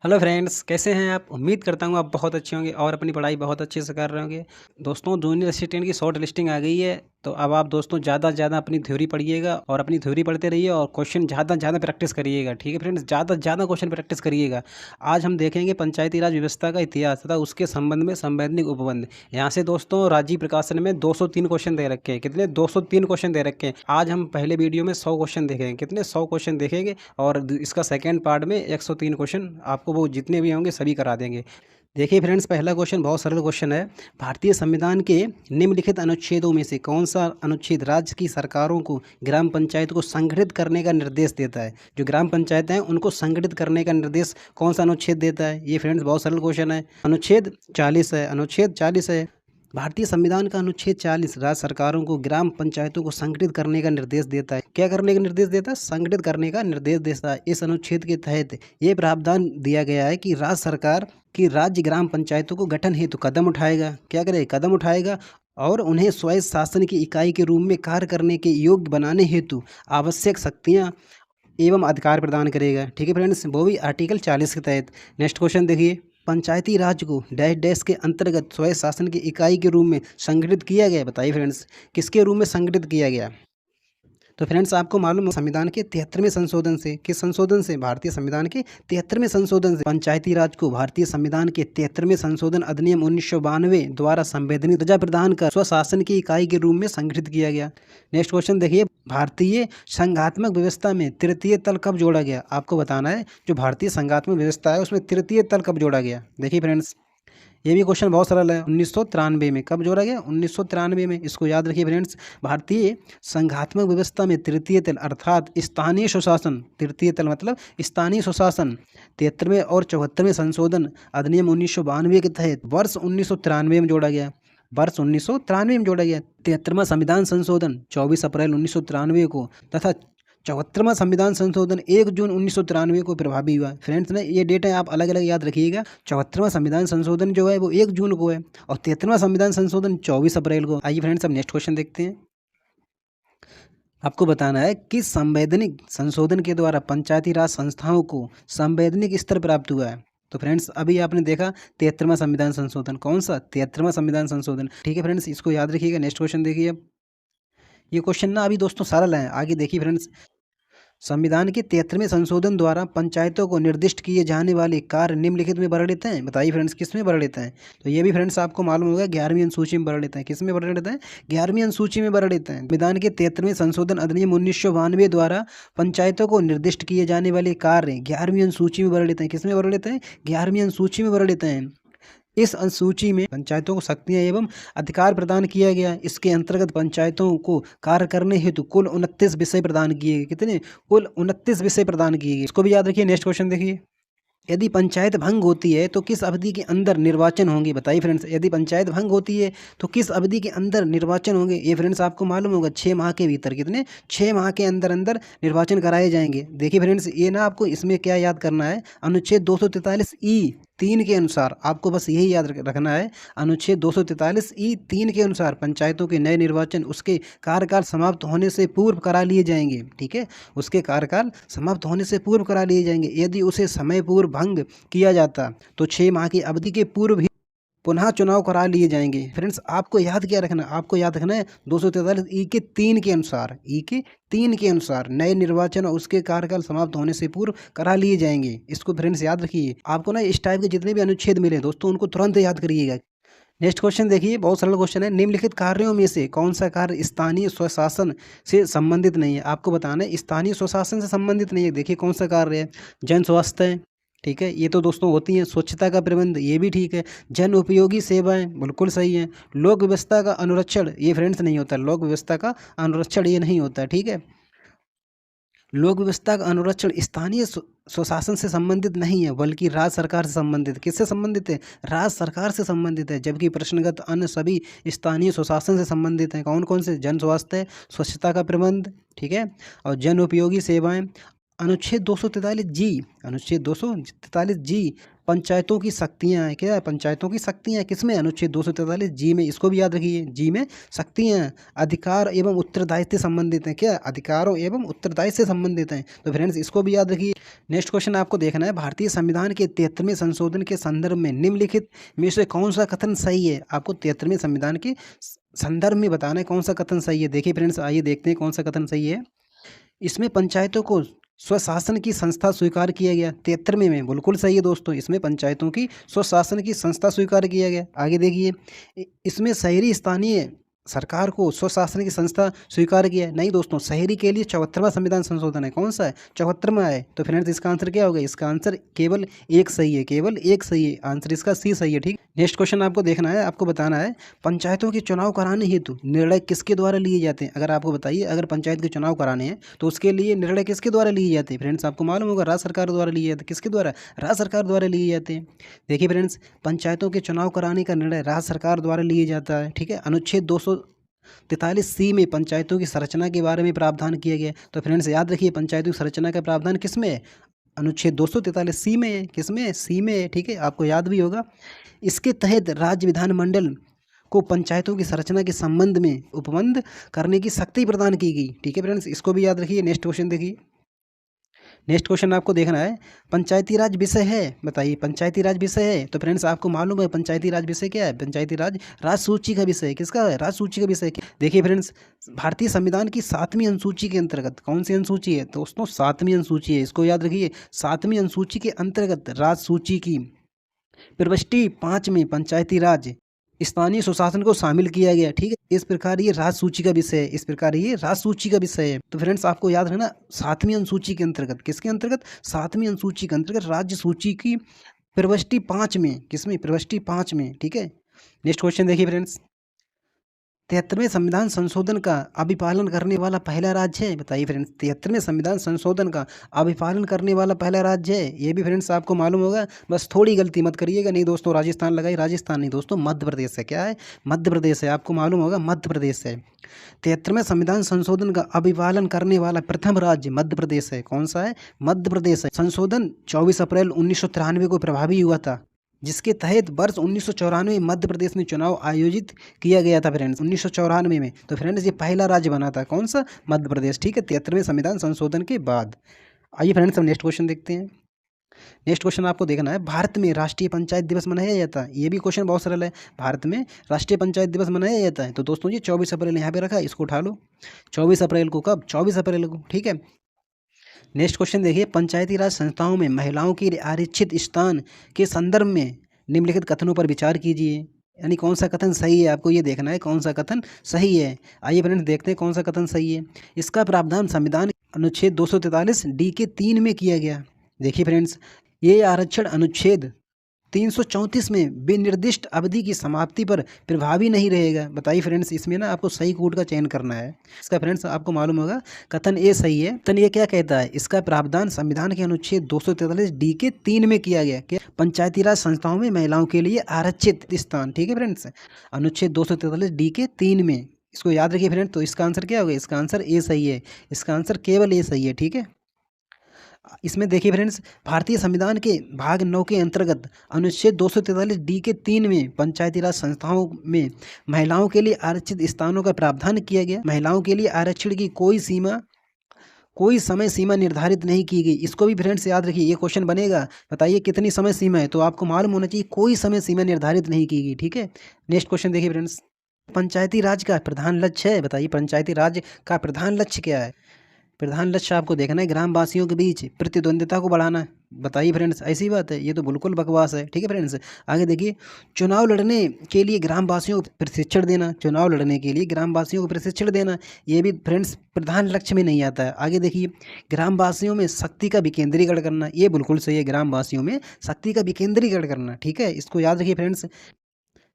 Hello friends, कैसे हैं आप? उम्मीद करता हूँ आप बहुत अच्छे होंगे और अपनी पढ़ाई बहुत अच्छे से कर रहे होंगे। दोस्तों, जूनियर असिस्टेंट की शॉर्ट लिस्टिंग आ गई है, तो अब आप दोस्तों ज़्यादा से ज़्यादा अपनी थ्योरी पढ़िएगा और अपनी थ्योरी पढ़ते रहिए और क्वेश्चन ज़्यादा से ज़्यादा प्रैक्टिस करिएगा। ठीक है फ्रेंड्स, ज़्यादा से ज़्यादा क्वेश्चन प्रैक्टिस करिएगा। आज हम देखेंगे पंचायती राज व्यवस्था का इतिहास तथा उसके संबंध में संवैधानिक उपबंध। यहाँ से दोस्तों राजीव प्रकाशन में 203 क्वेश्चन दे रखे हैं। कितने? 203 क्वेश्चन दे रखे हैं। आज हम पहले वीडियो में 100 क्वेश्चन देखेंगे। कितने? 100 क्वेश्चन देखेंगे और इसका सेकेंड पार्ट में 103 क्वेश्चन आपको वो जितने भी होंगे सभी करा देंगे। देखिए फ्रेंड्स, पहला क्वेश्चन बहुत सरल क्वेश्चन है। भारतीय संविधान के निम्नलिखित अनुच्छेदों में से कौन सा अनुच्छेद राज्य की सरकारों को ग्राम पंचायत को संगठित करने का निर्देश देता है? जो ग्राम पंचायतें हैं उनको संगठित करने का निर्देश कौन सा अनुच्छेद देता है? ये फ्रेंड्स बहुत सरल क्वेश्चन है। अनुच्छेद 40 है। अनुच्छेद 40 है। भारतीय संविधान का अनुच्छेद 40 राज्य सरकारों को ग्राम पंचायतों को संगठित करने का निर्देश देता है। क्या करने का निर्देश देता है? संगठित करने का निर्देश देता है। इस अनुच्छेद के तहत ये प्रावधान दिया गया है कि राज्य सरकार की राज्य ग्राम पंचायतों को गठन हेतु कदम उठाएगा। क्या करेगा? कदम उठाएगा और उन्हें स्वायत्त शासन की इकाई के रूप में कार्य करने के योग्य बनाने हेतु आवश्यक शक्तियाँ एवं अधिकार प्रदान करेगा। ठीक है फ्रेंड्स, वो भी आर्टिकल 40 के तहत। नेक्स्ट क्वेश्चन देखिए, पंचायती राज को डैश डैश के अंतर्गत स्वायत्त शासन की इकाई के रूप में संगठित किया गया। बताइए फ्रेंड्स, किसके रूप में संगठित किया गया? तो फ्रेंड्स, आपको मालूम है संविधान के 73वें संशोधन से। किस संशोधन से? भारतीय संविधान के 73वें संशोधन से पंचायती राज को भारतीय संविधान के 73वें संशोधन अधिनियम 1992 द्वारा संवैधानिक दर्जा प्रदान कर स्वशासन की इकाई के रूप में संगठित किया गया। नेक्स्ट क्वेश्चन देखिए, भारतीय संघात्मक व्यवस्था में तृतीय तल कब जोड़ा गया? आपको बताना है जो भारतीय संघात्मक व्यवस्था है उसमें तृतीय तल कब जोड़ा गया। देखिए फ्रेंड्स, ये भी क्वेश्चन बहुत सरल है। 1993 में। कब जोड़ा गया? 1993 में। इसको याद रखिए फ्रेंड्स। भारतीय संघात्मक व्यवस्था में तृतीय तल अर्थात स्थानीय स्वशासन, तृतीय तल मतलब स्थानीय स्वशासन 73वें और 74वें संशोधन अधिनियम 1992 के तहत वर्ष 1993 में जोड़ा गया। वर्ष 1993 में जोड़ा गया। 73वां संविधान संशोधन 24 अप्रैल 1993 को तथा 74वां संविधान संशोधन 1 जून 1993 को प्रभावी हुआ। फ्रेंड्स ने ये डेट है आप अलग अलग याद रखिएगा। 74वां संविधान संशोधन जो है वो 1 जून को है और 73वां संविधान संशोधन 24 अप्रैल को। आइए फ्रेंड्स, अब नेक्स्ट क्वेश्चन देखते हैं। आपको बताना है कि संवैधानिक संशोधन के द्वारा पंचायती राज संस्थाओं को संवैधानिक स्तर प्राप्त हुआ है। तो फ्रेंड्स, अभी आपने देखा 73वां संविधान संशोधन। कौन सा? 73वां संविधान संशोधन। ठीक है फ्रेंड्स, इसको याद रखिएगा। नेक्स्ट क्वेश्चन देखिए। अब ये क्वेश्चन ना अभी दोस्तों सरल है। आगे देखिए फ्रेंड्स, संविधान के 73वें संशोधन द्वारा पंचायतों को निर्दिष्ट किए जाने वाले कार्य निम्नलिखित में वर्णित हैं। बताइए फ्रेंड्स, किस में वर्णित हैं? तो ये भी फ्रेंड्स आपको मालूम होगा 11वीं अनुसूची में वर्णित हैं। किस में वर्णित हैं? 11वीं अनुसूची में वर्णित हैं। संविधान के 73वें संशोधन अधिनियम 1992 द्वारा पंचायतों को निर्दिष्ट किए जाने वाले कार्य 11वीं अनुसूची में वर्णित हैं। किस में वर्णित हैं? 11वीं अनुसूची में वर्णित हैं। इस अनुसूची में पंचायतों को शक्तियां एवं अधिकार प्रदान किया गया। इसके अंतर्गत पंचायतों को कार्य करने हेतु कुल 29 विषय प्रदान किए गए। कितने? कुल 29 विषय प्रदान किए गए। इसको भी याद रखिए। नेक्स्ट क्वेश्चन देखिए, यदि पंचायत भंग होती है तो किस अवधि के अंदर निर्वाचन होंगे? बताइए फ्रेंड्स, यदि पंचायत भंग होती है तो किस अवधि के अंदर निर्वाचन होंगे? ये फ्रेंड्स आपको मालूम होगा 6 माह के भीतर। कितने? 6 माह के अंदर अंदर निर्वाचन कराए जाएंगे। देखिए फ्रेंड्स, ये ना आपको इसमें क्या याद करना है, अनुच्छेद 243(ई)(3) के अनुसार आपको बस यही याद रखना है। अनुच्छेद 243(ई)(3) के अनुसार पंचायतों के नए निर्वाचन उसके कार्यकाल समाप्त होने से पूर्व करा लिए जाएंगे। ठीक है, उसके कार्यकाल समाप्त होने से पूर्व करा लिए जाएंगे। यदि उसे समय पूर्व भंग किया जाता तो 6 माह की अवधि के पूर्व ही पुनः चुनाव करा लिए जाएंगे। फ्रेंड्स, आपको याद क्या रखना? आपको याद रखना है 243(ई)(3) के अनुसार, (ई)(3) के अनुसार नए निर्वाचन और उसके कार्यकाल समाप्त होने से पूर्व करा लिए जाएंगे। इसको फ्रेंड्स याद रखिए। आपको ना इस टाइप के जितने भी अनुच्छेद मिले दोस्तों उनको तुरंत याद करिएगा। नेक्स्ट क्वेश्चन देखिए, बहुत सरल क्वेश्चन है। निम्नलिखित कार्यों में से कौन सा कार्य स्थानीय स्वशासन से संबंधित नहीं है? आपको बताना है स्थानीय स्वशासन से संबंधित नहीं है। देखिए कौन सा कार्य है? जन स्वास्थ्य है। ठीक है, ये तो दोस्तों होती हैं। स्वच्छता का प्रबंध, ये भी ठीक है। जन उपयोगी सेवाएं, बिल्कुल सही है। लोक व्यवस्था का अनुरक्षण, ये फ्रेंड्स नहीं होता। लोक व्यवस्था का अनुरक्षण ये नहीं होता। ठीक है, लोक व्यवस्था का अनुरक्षण स्थानीय स्वशासन से संबंधित नहीं है बल्कि राज्य सरकार से संबंधित। किससे संबंधित है? राज्य सरकार से संबंधित है। जबकि प्रश्नगत अन्य सभी स्थानीय स्वशासन से संबंधित हैं। कौन कौन से? जन स्वास्थ्य, स्वच्छता का प्रबंध, ठीक है, और जन उपयोगी सेवाएं अनुच्छेद 243 जी, अनुच्छेद 243 जी पंचायतों की शक्तियाँ हैं। क्या है? पंचायतों की शक्तियाँ किसमें? अनुच्छेद 243 जी में। इसको भी याद रखिए, जी में शक्तियाँ अधिकार एवं उत्तरदायित्व से संबंधित हैं। क्या? अधिकारों एवं उत्तरदायित्व से संबंधित हैं। तो फ्रेंड्स इसको भी याद रखिए। नेक्स्ट क्वेश्चन आपको देखना है, भारतीय संविधान के 73वें संशोधन के संदर्भ में निम्नलिखित में से कौन सा कथन सही है? आपको 73वें संविधान के संदर्भ में बताना है कौन सा कथन सही है। देखिए फ्रेंड्स, आइए देखते हैं कौन सा कथन सही है। इसमें पंचायतों को स्वशासन की संस्था स्वीकार किया गया। 73वें में बिल्कुल सही है दोस्तों, इसमें पंचायतों की स्वशासन की संस्था स्वीकार किया गया। आगे देखिए, इसमें शहरी स्थानीय सरकार को स्वशासन की संस्था स्वीकार किया है। नहीं दोस्तों, शहरी के लिए 74वां संविधान संशोधन है। कौन सा है? 74वां है। तो फ्रेंड्स इसका आंसर क्या होगा? इसका आंसर केवल एक सही है, केवल एक सही है। आंसर इसका सी सही है। ठीक, नेक्स्ट क्वेश्चन आपको देखना है, आपको बताना है पंचायतों के चुनाव कराने हेतु निर्णय किसके द्वारा लिए जाते हैं? अगर आपको बताइए, अगर पंचायत के चुनाव कराने हैं तो उसके लिए निर्णय किसके द्वारा लिए जाते हैं? फ्रेंड्स आपको मालूम होगा, राज्य सरकार द्वारा लिए जाते हैं। किसके द्वारा? राज्य सरकार द्वारा लिए जाते हैं। देखिए फ्रेंड्स, पंचायतों के चुनाव कराने का निर्णय राज्य सरकार द्वारा लिए जाता है। ठीक है, अनुच्छेद 243 सी में पंचायतों की संरचना के बारे में प्रावधान किया गया। तो फ्रेंड्स याद रखिए, पंचायतों की संरचना का प्रावधान किस में है? अनुच्छेद 243 सी में है। किस में? सी में है। ठीक है, आपको याद भी होगा। इसके तहत राज्य विधानमंडल को पंचायतों की संरचना के संबंध में उपबंध करने की शक्ति प्रदान की गई। ठीक है फ्रेंड्स, इसको भी याद रखिए। नेक्स्ट क्वेश्चन देखिए, नेक्स्ट क्वेश्चन आपको देखना है, पंचायती राज विषय है। बताइए, पंचायती राज विषय है। तो फ्रेंड्स आपको मालूम है पंचायती राज विषय क्या है? पंचायती राज राज सूची का विषय है। किसका है? राज सूची का विषय। देखिए फ्रेंड्स, भारतीय संविधान की 7वीं अनुसूची के अंतर्गत, कौन सी अनुसूची है दोस्तों? 7वीं अनुसूची है। इसको याद रखिए, 7वीं अनुसूची के अंतर्गत राज सूची की प्रविष्टि 5 में पंचायती राज स्थानीय सुशासन को शामिल किया गया। ठीक है, इस प्रकार ये राज सूची का विषय है। इस प्रकार ये राज सूची का विषय है। तो फ्रेंड्स आपको याद रखना, 7वीं अनुसूची के अंतर्गत, किसके अंतर्गत? 7वीं अनुसूची के अंतर्गत राज्य सूची की प्रविष्टि 5 में, किसमें? प्रविष्टि 5 में। ठीक है, नेक्स्ट क्वेश्चन देखिए फ्रेंड्स, 73वें संविधान संशोधन का अभिपालन करने वाला पहला राज्य है। बताइए फ्रेंड्स, 73वें संविधान संशोधन का अभिपालन करने वाला पहला राज्य है। ये भी फ्रेंड्स आपको मालूम होगा, बस थोड़ी गलती मत करिएगा। नहीं दोस्तों, राजस्थान लगाई, राजस्थान नहीं दोस्तों, मध्य प्रदेश है। क्या है? मध्य प्रदेश है। आपको मालूम होगा, मध्य प्रदेश है। 73वें संविधान संशोधन का अभिपालन करने वाला प्रथम राज्य मध्य प्रदेश है। कौन सा है? मध्य प्रदेश है। संशोधन 24 अप्रैल 1993 को प्रभावी हुआ था, जिसके तहत वर्ष 1994 में मध्य प्रदेश में चुनाव आयोजित किया गया था। फ्रेंड्स 1994 में। तो फ्रेंड्स ये पहला राज्य बना था। कौन सा? मध्य प्रदेश। ठीक है, 73वें संविधान संशोधन के बाद। आइए फ्रेंड्स हम नेक्स्ट क्वेश्चन देखते हैं। नेक्स्ट क्वेश्चन आपको देखना है, भारत में राष्ट्रीय पंचायत दिवस मनाया जाता है। ये भी क्वेश्चन बहुत सरल है। भारत में राष्ट्रीय पंचायत दिवस मनाया जाता है। तो दोस्तों ये 24 अप्रैल यहाँ पे रखा है, इसको उठा लो। 24 अप्रैल को। कब? 24 अप्रैल को। ठीक है, नेक्स्ट क्वेश्चन देखिए, पंचायती राज संस्थाओं में महिलाओं के लिए आरक्षित स्थान के संदर्भ में निम्नलिखित कथनों पर विचार कीजिए। यानी कौन सा कथन सही है, आपको ये देखना है कौन सा कथन सही है। आइए फ्रेंड्स देखते हैं कौन सा कथन सही है। इसका प्रावधान संविधान अनुच्छेद 243 डी के 3 में किया गया। देखिए फ्रेंड्स, ये आरक्षण अनुच्छेद 334 में विनिर्दिष्ट अवधि की समाप्ति पर प्रभावी नहीं रहेगा। बताइए फ्रेंड्स, इसमें ना आपको सही कोड का चयन करना है। इसका फ्रेंड्स आपको मालूम होगा, कथन ए सही है। कथन ये क्या कहता है? इसका प्रावधान संविधान के अनुच्छेद 243 डी के 3 में किया गया कि पंचायती राज संस्थाओं में महिलाओं के लिए आरक्षित स्थान। ठीक है फ्रेंड्स, अनुच्छेद 243 डी के 3 में। इसको याद रखिए फ्रेंड्स। तो इसका आंसर क्या होगा? इसका आंसर ए सही है। इसका आंसर केवल ए सही है। ठीक है, इसमें देखिए फ्रेंड्स, भारतीय संविधान के भाग 9 के अंतर्गत अनुच्छेद 243 डी के 3 में पंचायती राज संस्थाओं में महिलाओं के लिए आरक्षित स्थानों का प्रावधान किया गया। महिलाओं के लिए आरक्षण की कोई समय सीमा निर्धारित नहीं की गई। इसको भी फ्रेंड्स याद रखिए, ये क्वेश्चन बनेगा। बताइए कितनी समय सीमा है? तो आपको मालूम होना चाहिए कोई समय सीमा निर्धारित नहीं की गई। ठीक है, नेक्स्ट क्वेश्चन देखिए फ्रेंड्स, पंचायती राज का प्रधान लक्ष्य है। बताइए पंचायती राज का प्रधान लक्ष्य क्या है? प्रधान लक्ष्य आपको देखना है ग्रामवासियों के बीच प्रतिद्वंद्विता को बढ़ाना है। बताइए फ्रेंड्स, ऐसी बात है? ये तो बिल्कुल बकवास है। ठीक है फ्रेंड्स, आगे देखिए, चुनाव लड़ने के लिए ग्रामवासियों को प्रशिक्षण देना। चुनाव लड़ने के लिए ग्रामवासियों को प्रशिक्षण देना, ये भी फ्रेंड्स प्रधान लक्ष्य में नहीं आता है। आगे देखिए, ग्रामवासियों में शक्ति का विकेंद्रीकरण करना, ये बिल्कुल सही है। ग्रामवासियों में शक्ति का विकेंद्रीकरण करना। ठीक है, इसको याद रखिए फ्रेंड्स।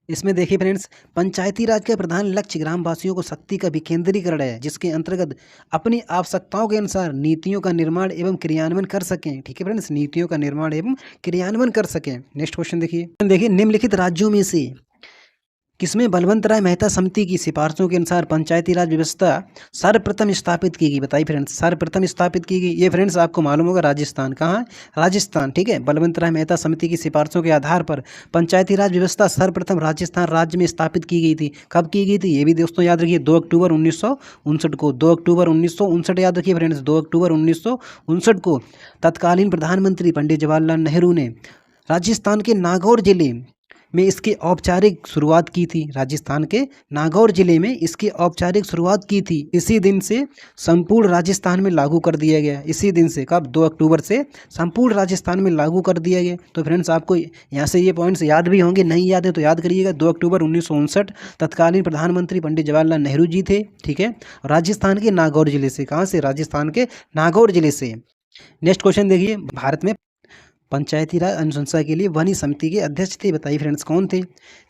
इसमें देखिए फ्रेंड्स, पंचायती राज का प्रधान लक्ष्य ग्रामवासियों को शक्ति का विकेंद्रीकरण है, जिसके अंतर्गत अपनी आवश्यकताओं के अनुसार नीतियों का निर्माण एवं क्रियान्वयन कर सकें। ठीक है फ्रेंड्स, नीतियों का निर्माण एवं क्रियान्वयन कर सकें। नेक्स्ट क्वेश्चन देखिए, निम्नलिखित राज्यों में से किसमें बलवंत राय मेहता समिति की सिफारिशों के अनुसार पंचायती राज व्यवस्था सर्वप्रथम स्थापित की गई? बताइए फ्रेंड्स, सर्वप्रथम स्थापित की गई। ये फ्रेंड्स आपको मालूम होगा राजस्थान। कहाँ है? राजस्थान। ठीक है, बलवंत राय मेहता समिति की सिफारिशों के आधार पर पंचायती राज व्यवस्था सर्वप्रथम राजस्थान राज्य में स्थापित की गई थी। कब की गई थी? ये भी दोस्तों याद रखिए, 2 अक्टूबर 1959 को। 2 अक्टूबर 1959 याद रखिए फ्रेंड्स, 2 अक्टूबर 1959 को तत्कालीन प्रधानमंत्री पंडित जवाहरलाल नेहरू ने राजस्थान के नागौर जिले में इसकी औपचारिक शुरुआत की थी। राजस्थान के नागौर जिले में इसकी औपचारिक शुरुआत की थी। इसी दिन से संपूर्ण राजस्थान में लागू कर दिया गया। इसी दिन से, कब? 2 अक्टूबर से संपूर्ण राजस्थान में लागू कर दिया गया। तो फ्रेंड्स आपको यहाँ से ये पॉइंट्स याद भी होंगे, नहीं याद है तो याद करिएगा। 2 अक्टूबर 1959 तत्कालीन प्रधानमंत्री पंडित जवाहरलाल नेहरू जी थे। ठीक है, राजस्थान के नागौर जिले से। कहाँ से? राजस्थान के नागौर जिले से। नेक्स्ट क्वेश्चन देखिए, भारत में पंचायती राज अनुशंसा के लिए वनी समिति के अध्यक्ष थे। बताइए फ्रेंड्स कौन थे?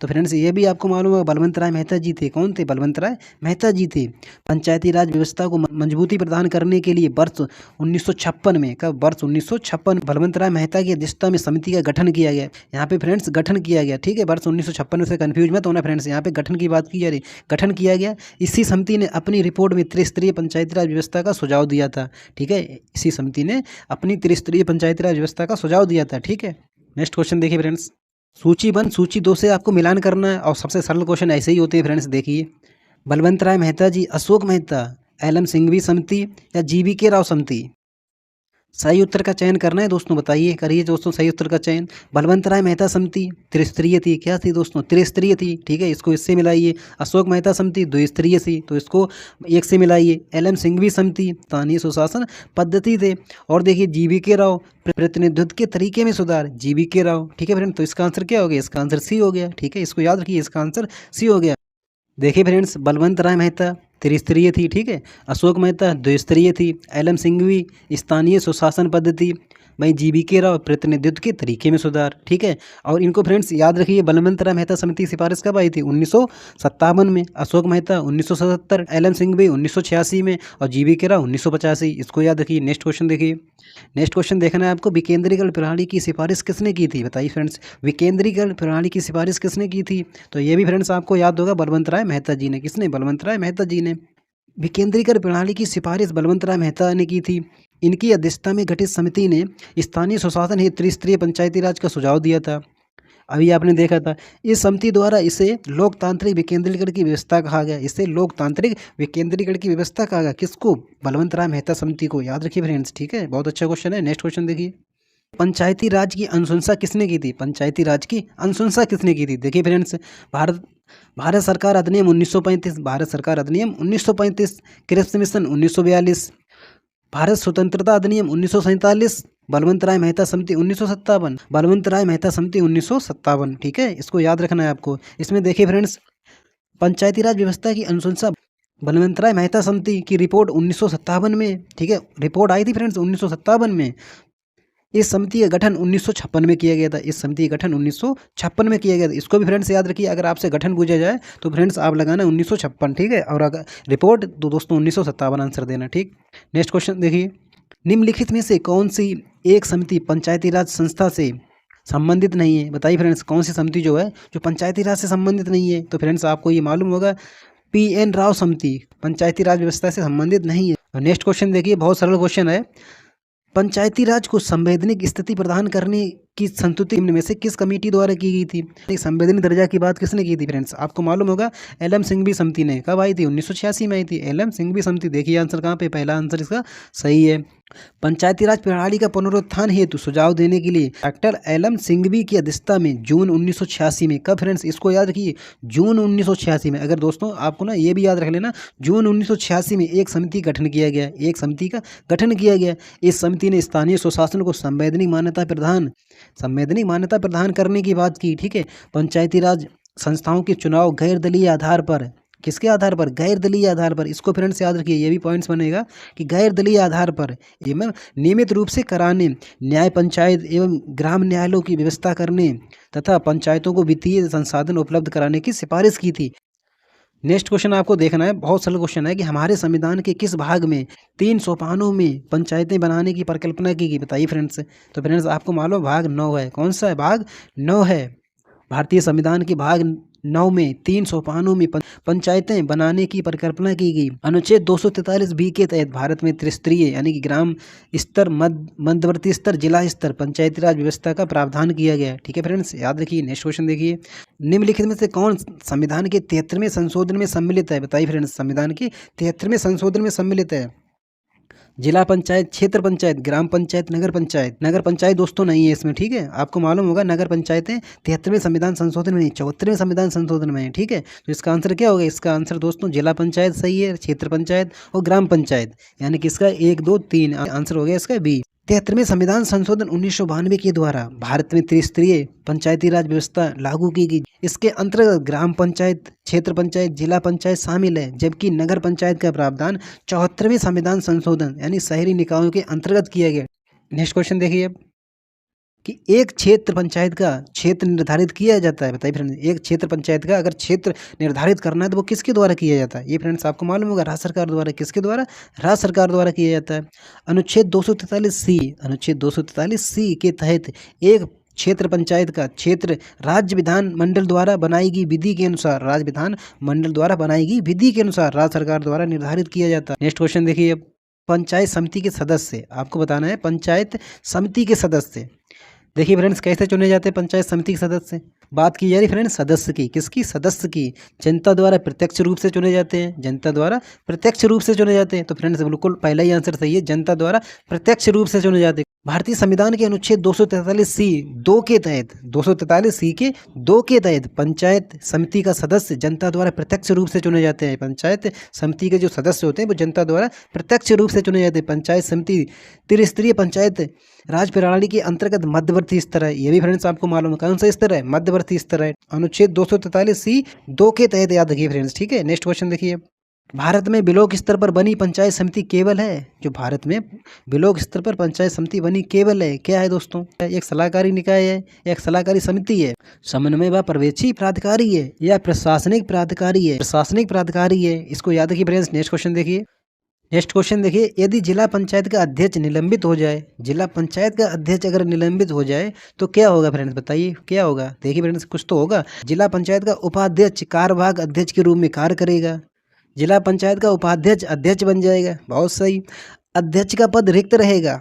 तो फ्रेंड्स ये भी आपको मालूम होगा, बलवंत राय मेहता जी थे। कौन थे? बलवंत राय मेहता जी थे। पंचायती राज व्यवस्था को मजबूती प्रदान करने के लिए वर्ष 1956 में, कब? वर्ष 1956 बलवंत राय मेहता की अध्यक्षता में समिति का गठन किया गया। यहाँ पे फ्रेंड्स गठन किया गया। ठीक है, वर्ष 1956 से कन्फ्यूज मत होना फ्रेंड्स, यहाँ पे गठन की बात की जा रही, गठन किया गया। इसी समिति ने अपनी रिपोर्ट में त्रिस्तरीय पंचायती राज व्यवस्था का सुझाव दिया था। ठीक है, इसी समिति ने अपनी त्रिस्तरीय पंचायती राज व्यवस्था का सुझाव दिया था। ठीक है, नेक्स्ट क्वेश्चन देखिए फ्रेंड्स, सूची 1 सूची 2 से आपको मिलान करना है और सबसे सरल क्वेश्चन ऐसे ही होते हैं फ्रेंड्स। देखिए, बलवंत राय मेहता जी, अशोक मेहता, एल.एम. सिंघवी समिति या जी.वी.के. राव समिति? सही उत्तर का चयन करना है दोस्तों, बताइए, करिए दोस्तों सही उत्तर का चयन। बलवंत राय मेहता समिति त्रिस्तरीय थी। क्या थी दोस्तों? त्रिस्तरीय थी। ठीक है, इसको इससे मिलाइए। अशोक मेहता समिति द्विस्तरीय थी, तो इसको एक से मिलाइए। एल.एम. सिंघवी समिति स्थानीय सुशासन पद्धति थे। और देखिए जी.वी.के. राव प्रतिनिधित्व के तरीके में सुधार, जी.वी.के. राव। ठीक है फ्रेंड, तो इसका आंसर क्या हो गया? इसका आंसर सी हो गया। ठीक है, इसको याद रखिए, इसका आंसर सी हो गया। देखिए फ्रेंड्स, बलवंत राय मेहता त्रिस्तरीय थी। ठीक है, अशोक मेहता द्विस्तरीय थी, एल.एम. सिंघवी स्थानीय सुशासन पद्धति, भाई जी.वी.के. राव प्रतिनिधित्व के तरीके में सुधार। ठीक है, और इनको फ्रेंड्स याद रखिए, बलवंत राय मेहता समिति की सिफारिश कब आई थी? 1957 में, अशोक मेहता 1977, एल.एम. सिंघवी 1986 में और जी.वी.के. राव 1985। इसको याद रखिए। नेक्स्ट क्वेश्चन देखिए, नेक्स्ट क्वेश्चन देखना है आपको, विकेंद्रीकरण प्रणाली की सिफारिश किसने की थी? बताइए फ्रेंड्स, विकेंद्रीकरण प्रणाली की सिफारिश किसने की थी? तो ये भी फ्रेंड्स आपको याद होगा, बलवंत राय मेहता जी ने। किसने? बलवंत राय मेहता जी ने। विकेंद्रीकरण प्रणाली की सिफारिश बलवंत राय मेहता ने की थी। इनकी अध्यक्षता में गठित समिति ने स्थानीय स्वशासन हेतु त्रिस्तरीय पंचायती राज का सुझाव दिया था। अभी आपने देखा था, इस समिति द्वारा इसे लोकतांत्रिक विकेंद्रीकरण की व्यवस्था कहा गया। इसे लोकतांत्रिक विकेंद्रीकरण की व्यवस्था कहा गया। किसको? बलवंत राय मेहता समिति को। याद रखिए फ्रेंड्स। ठीक है, बहुत अच्छा क्वेश्चन है। नेक्स्ट क्वेश्चन देखिए, पंचायती राज की अनुशंसा किसने की थी? पंचायती राज की अनुशंसा किसने की थी? देखिए फ्रेंड्स, भारत सरकार अधिनियम 1935, भारत सरकार अधिनियम 1935, कृषि मिशन 1942, भारत स्वतंत्रता अधिनियम 1947, बलवंत राय मेहता समिति 1957, बलवंत राय मेहता समिति 1957। ठीक है, इसको याद रखना है आपको। इसमें देखिए फ्रेंड्स, पंचायती राज व्यवस्था की अनुशंसा बलवंत राय मेहता समिति की रिपोर्ट 1957 में, ठीक है, रिपोर्ट आई थी फ्रेंड्स 1957 में। इस समिति का गठन 1956 में किया गया था। इस समिति का गठन 1956 में किया गया था। इसको भी फ्रेंड्स याद रखिए, अगर आपसे गठन पूछा जाए तो फ्रेंड्स आप लगाना 1956। ठीक है, और अगर रिपोर्ट तो दोस्तों 1957 आंसर देना। ठीक, नेक्स्ट क्वेश्चन देखिए, निम्नलिखित में से कौन सी एक समिति पंचायती राज संस्था से संबंधित नहीं है? बताइए फ्रेंड्स, कौन सी समिति जो है जो पंचायती राज से संबंधित नहीं है? तो फ्रेंड्स आपको ये मालूम होगा, पी.एन. राव समिति पंचायती राज व्यवस्था से संबंधित नहीं है। नेक्स्ट क्वेश्चन देखिए, बहुत सरल क्वेश्चन है। पंचायती राज को संवैधानिक स्थिति प्रदान करने की संस्तुति में से किस कमेटी द्वारा की गई थी? संवैधानिक दर्जा की बात किसने की थी फ्रेंड्स? आपको मालूम होगा, एल.एम. सिंघवी समिति ने। कब आई थी? 1986 में आई थी एल.एम. सिंघवी समिति। देखिए आंसर कहाँ पे, पहला आंसर इसका सही है। पंचायती राज प्रणाली का पुनरुत्थान हेतु सुझाव देने के लिए डॉक्टर एल.एम. सिंघवी की अध्यक्षता में जून 1986 में, कब फ्रेंड्स? इसको याद रखिए, जून 1986 में। अगर दोस्तों आपको ना ये भी याद रख लेना, जून 1986 में एक समिति गठन किया गया, एक समिति का गठन किया गया। इस समिति ने स्थानीय स्वशासन को संवैधानिक मान्यता प्रदान करने की बात की। ठीक है, पंचायती राज संस्थाओं के चुनाव गैर दलीय आधार पर, किसके आधार पर? गैर दलीय आधार पर। इसको फ्रेंड्स याद रखिए, ये भी पॉइंट्स बनेगा कि गैर दलीय आधार पर ये में नियमित रूप से कराने, न्याय पंचायत एवं ग्राम न्यायालयों की व्यवस्था करने तथा पंचायतों को वित्तीय संसाधन उपलब्ध कराने की सिफारिश की थी। नेक्स्ट क्वेश्चन आपको देखना है, बहुत सरल क्वेश्चन है कि हमारे संविधान के किस भाग में 3 सोपानों में पंचायतें बनाने की परिकल्पना की गई? बताइए फ्रेंड्स। तो फ्रेंड्स आपको मालूम भाग 9 है। कौन सा है? भाग 9 है। भारतीय संविधान के भाग 9 में 3 सोपानों में पंचायतें बनाने की परिकल्पना की गई। अनुच्छेद 243 बी के तहत भारत में त्रिस्तरीय यानी कि ग्राम स्तर, मध्यवर्ती स्तर, जिला स्तर पंचायती राज व्यवस्था का प्रावधान किया गया है। ठीक है फ्रेंड्स, याद रखिए। नेक्स्ट क्वेश्चन देखिए, निम्नलिखित में से कौन संविधान के 73वें संशोधन में सम्मिलित है? बताइए फ्रेंड्स, संविधान के 73वें संशोधन में सम्मिलित है। जिला पंचायत, क्षेत्र पंचायत, ग्राम पंचायत, नगर पंचायत। नगर पंचायत दोस्तों नहीं है इसमें, ठीक है। आपको मालूम होगा नगर पंचायतें 73वें संविधान संशोधन में नहीं, 74वें संविधान संशोधन में है, ठीक है। तो इसका आंसर क्या होगा? इसका आंसर दोस्तों जिला पंचायत सही है, क्षेत्र पंचायत और ग्राम पंचायत, यानी कि इसका 1, 2, 3 आंसर हो गया इसका बी। 73वें संविधान संशोधन 1992 के द्वारा भारत में त्रिस्तरीय पंचायती राज व्यवस्था लागू की गई। इसके अंतर्गत ग्राम पंचायत, क्षेत्र पंचायत, जिला पंचायत शामिल है, जबकि नगर पंचायत का प्रावधान 74वें संविधान संशोधन यानी शहरी निकायों के अंतर्गत किया गया। नेक्स्ट क्वेश्चन देखिए कि एक क्षेत्र पंचायत का क्षेत्र निर्धारित किया जाता है। बताइए फ्रेंड्स, एक क्षेत्र पंचायत का अगर क्षेत्र निर्धारित करना है तो वो किसके द्वारा किया जाता है? ये फ्रेंड्स आपको मालूम होगा, राज्य सरकार द्वारा। किसके द्वारा? राज्य सरकार द्वारा किया जाता है। अनुच्छेद 243C, अनुच्छेद 243C के तहत एक क्षेत्र पंचायत का क्षेत्र राज्य विधान मंडल द्वारा बनाई गई विधि के अनुसार, राज्य विधान मंडल द्वारा बनाई गई विधि के अनुसार राज्य सरकार द्वारा निर्धारित किया जाता है। नेक्स्ट क्वेश्चन देखिए अब, पंचायत समिति के सदस्य, आपको बताना है पंचायत समिति के सदस्य। देखिए फ्रेंड्स, कैसे चुने जाते हैं पंचायत समिति के सदस्य? बात की जा रही फ्रेंड्स सदस्य की, किसकी? सदस्य की। जनता द्वारा प्रत्यक्ष रूप से चुने जाते हैं, जनता द्वारा प्रत्यक्ष रूप से चुने जाते हैं। तो फ्रेंड्स बिल्कुल पहला ही आंसर सही है, जनता द्वारा प्रत्यक्ष रूप से चुने जाते हैं। भारतीय संविधान के अनुच्छेद 243C 2 के तहत, 243C के 2 के तहत पंचायत समिति का सदस्य जनता द्वारा प्रत्यक्ष रूप से चुने जाते हैं। पंचायत समिति के जो सदस्य होते हैं वो जनता द्वारा प्रत्यक्ष रूप से चुने जाते हैं। पंचायत समिति त्रिस्तरीय पंचायत राज प्रणाली के अंतर्गत मध्यवर्ती स्तर है। ये भी फ्रेंड्स आपको मालूम है, कौन सा स्तर है? मध्यवर्ती स्तर है। अनुच्छेद 243C 2 के तहत याद रखिए फ्रेंड्स, ठीक है। नेक्स्ट क्वेश्चन देखिए, भारत में ब्लॉक स्तर पर बनी पंचायत समिति केवल है? जो भारत में ब्लॉक स्तर पर पंचायत समिति बनी केवल है, क्या है दोस्तों? एक सलाहकारी निकाय है, एक सलाहकारी समिति है, समन्वय व पर्यवेक्षी प्राधिकारी है, या प्रशासनिक प्राधिकारी है? प्रशासनिक प्राधिकारी है, इसको याद रखिए फ्रेंड्स। नेक्स्ट क्वेश्चन देखिए, नेक्स्ट क्वेश्चन देखिए, यदि जिला पंचायत का अध्यक्ष निलंबित हो जाए, जिला पंचायत का अध्यक्ष अगर निलंबित हो जाए तो क्या होगा फ्रेंड्स? बताइए क्या होगा? देखिए फ्रेंड्स, कुछ तो होगा। जिला पंचायत का उपाध्यक्ष कार्यवाहक अध्यक्ष के रूप में कार्य करेगा। जिला पंचायत का उपाध्यक्ष अध्यक्ष बन जाएगा, बहुत सही। अध्यक्ष का पद रिक्त रहेगा,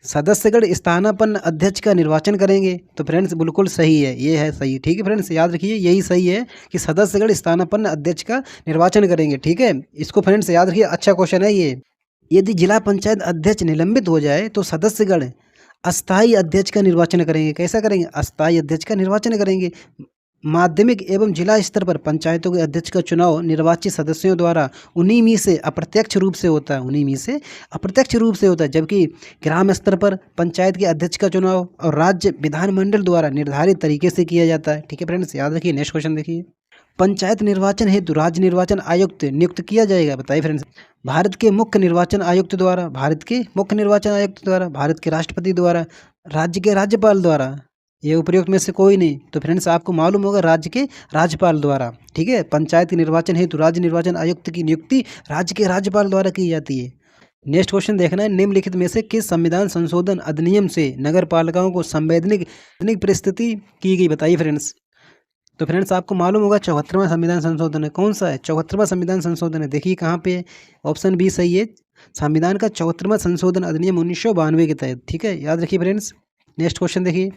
सदस्यगण स्थानापन्न अध्यक्ष का निर्वाचन करेंगे। तो फ्रेंड्स बिल्कुल सही है, ये है सही, ठीक है फ्रेंड्स, याद रखिए यही सही है कि सदस्यगण स्थानापन्न अध्यक्ष का निर्वाचन करेंगे, ठीक है। इसको फ्रेंड्स याद रखिए, अच्छा क्वेश्चन है ये। यदि जिला पंचायत अध्यक्ष निलंबित हो जाए तो सदस्यगण अस्थायी अध्यक्ष का निर्वाचन करेंगे। कैसा करेंगे? अस्थायी अध्यक्ष का निर्वाचन करेंगे। माध्यमिक एवं जिला स्तर पर पंचायतों के अध्यक्ष का चुनाव निर्वाचित सदस्यों द्वारा उन्हीं में से अप्रत्यक्ष रूप से होता है, उन्हीं में से अप्रत्यक्ष रूप से होता है। जबकि ग्राम स्तर पर पंचायत के अध्यक्ष का चुनाव और राज्य विधानमंडल द्वारा निर्धारित तरीके से किया जाता है, ठीक है फ्रेंड्स, याद रखिए। नेक्स्ट क्वेश्चन देखिए, पंचायत निर्वाचन हेतु राज्य निर्वाचन आयुक्त नियुक्त किया जाएगा। बताइए फ्रेंड्स, भारत के मुख्य निर्वाचन आयुक्त द्वारा, भारत के मुख्य निर्वाचन आयुक्त द्वारा, भारत के राष्ट्रपति द्वारा, राज्य के राज्यपाल द्वारा, ये उपयुक्त में से कोई नहीं। तो फ्रेंड्स आपको मालूम होगा राज्य के राज्यपाल द्वारा, ठीक है। पंचायत के निर्वाचन हेतु राज्य निर्वाचन आयुक्त की नियुक्ति राज्य के राज्यपाल द्वारा की जाती है। नेक्स्ट क्वेश्चन देखना है, निम्नलिखित में से किस संविधान संशोधन अधिनियम से नगर पालिकाओं को संवैधानिक परिस्थिति की गई? बताइए फ्रेंड्स। तो फ्रेंड्स आपको मालूम होगा 74वां संविधान संशोधन है। कौन सा है? 74वां संविधान संशोधन है। देखिए कहाँ पे, ऑप्शन बी सही है, संविधान का 74वां संशोधन अधिनियम 1992 के तहत, ठीक है, याद रखिए फ्रेंड्स। नेक्स्ट क्वेश्चन देखिए,